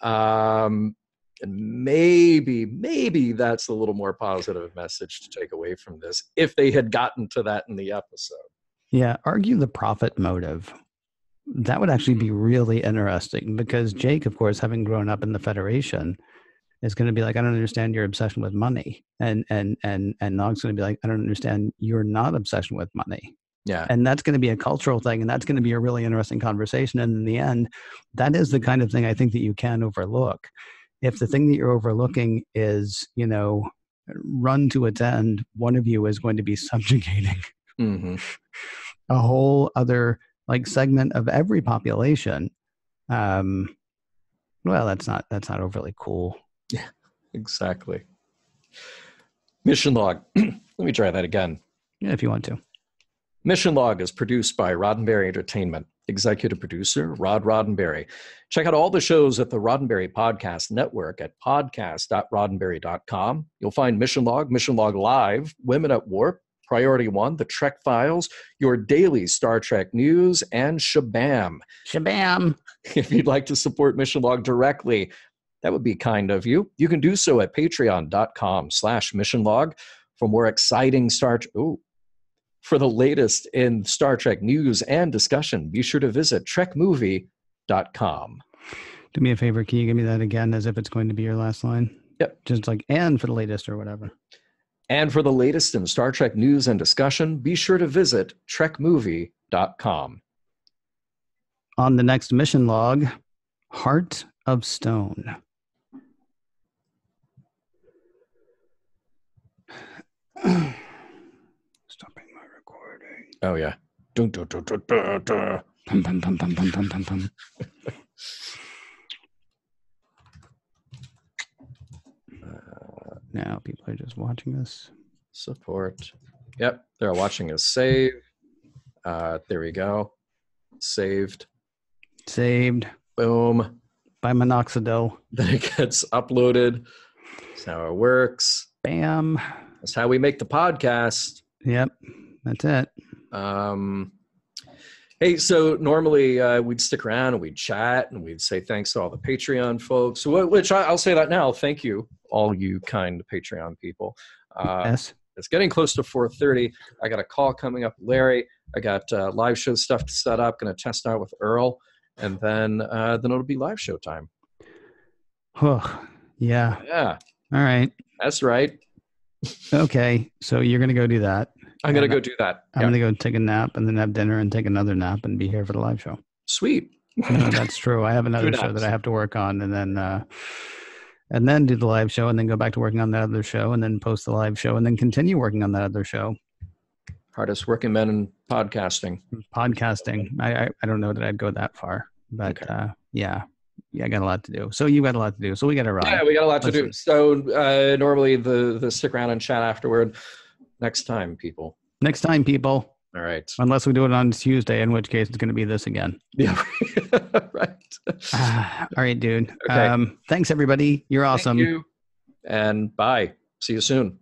And maybe that's a little more positive message to take away from this, if they had gotten to that in the episode. Yeah, argue the profit motive. That would actually be really interesting, because Jake, of course, having grown up in the Federation, is going to be like, I don't understand your obsession with money. And Nog's going to be like, I don't understand your not obsession with money. Yeah. And that's going to be a cultural thing, and that's going to be a really interesting conversation. And in the end, that is the kind of thing I think that you can overlook. If the thing that you're overlooking is, run to its end, one of you is going to be subjugating a whole other segment of every population. Well, that's not overly cool. Yeah, exactly. Mission Log. Let me try that again. Yeah, if you want to. Mission Log is produced by Roddenberry Entertainment. Executive producer, Rod Roddenberry. Check out all the shows at the Roddenberry Podcast Network at podcast.roddenberry.com. You'll find Mission Log Live, Women at Warp, Priority One, The Trek Files, your daily Star Trek news, and Shabam. Shabam. If you'd like to support Mission Log directly, that would be kind of you. You can do so at patreon.com/missionlog for more exciting for the latest in Star Trek news and discussion. Be sure to visit trekmovie.com. Do me a favor. Can you give me that again as if it's going to be your last line? Yep. Just and for the latest or whatever. And for the latest in Star Trek news and discussion, be sure to visit trekmovie.com. On the next Mission Log, Heart of Stone. Stopping my recording. Oh, yeah. Pum, pum, pum, pum, pum, pum, pum, pum. Now people are just watching us. Support. Yep, they're watching us save. There we go. Saved. Boom. By Minoxidil. Then it gets uploaded. That's how it works. Bam. That's how we make the podcast. Yep, that's it. Hey, so normally we'd stick around and we'd chat and we'd say thanks to all the Patreon folks, which I'll say that now. Thank you, all you kind Patreon people. Yes. It's getting close to 4:30. I got a call coming up with Larry. I got live show stuff to set up. Going to test out with Earl. And then it'll be live show time. Oh, yeah. Yeah. All right. That's right. Okay. So you're going to go do that. I'm going to go do that. I'm going to go take a nap and then have dinner and take another nap and be here for the live show. Sweet. No, that's true. I have another show that I have to work on, and then do the live show, and then go back to working on that other show, and then post the live show, and then continue working on that other show. Hardest working men in podcasting. I don't know that I'd go that far, but okay. Yeah. Yeah, I got a lot to do. So you got a lot to do. So we got to run. Yeah, we got a lot to do. So normally the stick around and chat afterward. Next time, people. Next time, people. All right. Unless we do it on Tuesday, in which case it's going to be this again. Yeah. Right. All right, dude. Okay. Thanks, everybody. You're awesome. Thank you. And bye. See you soon.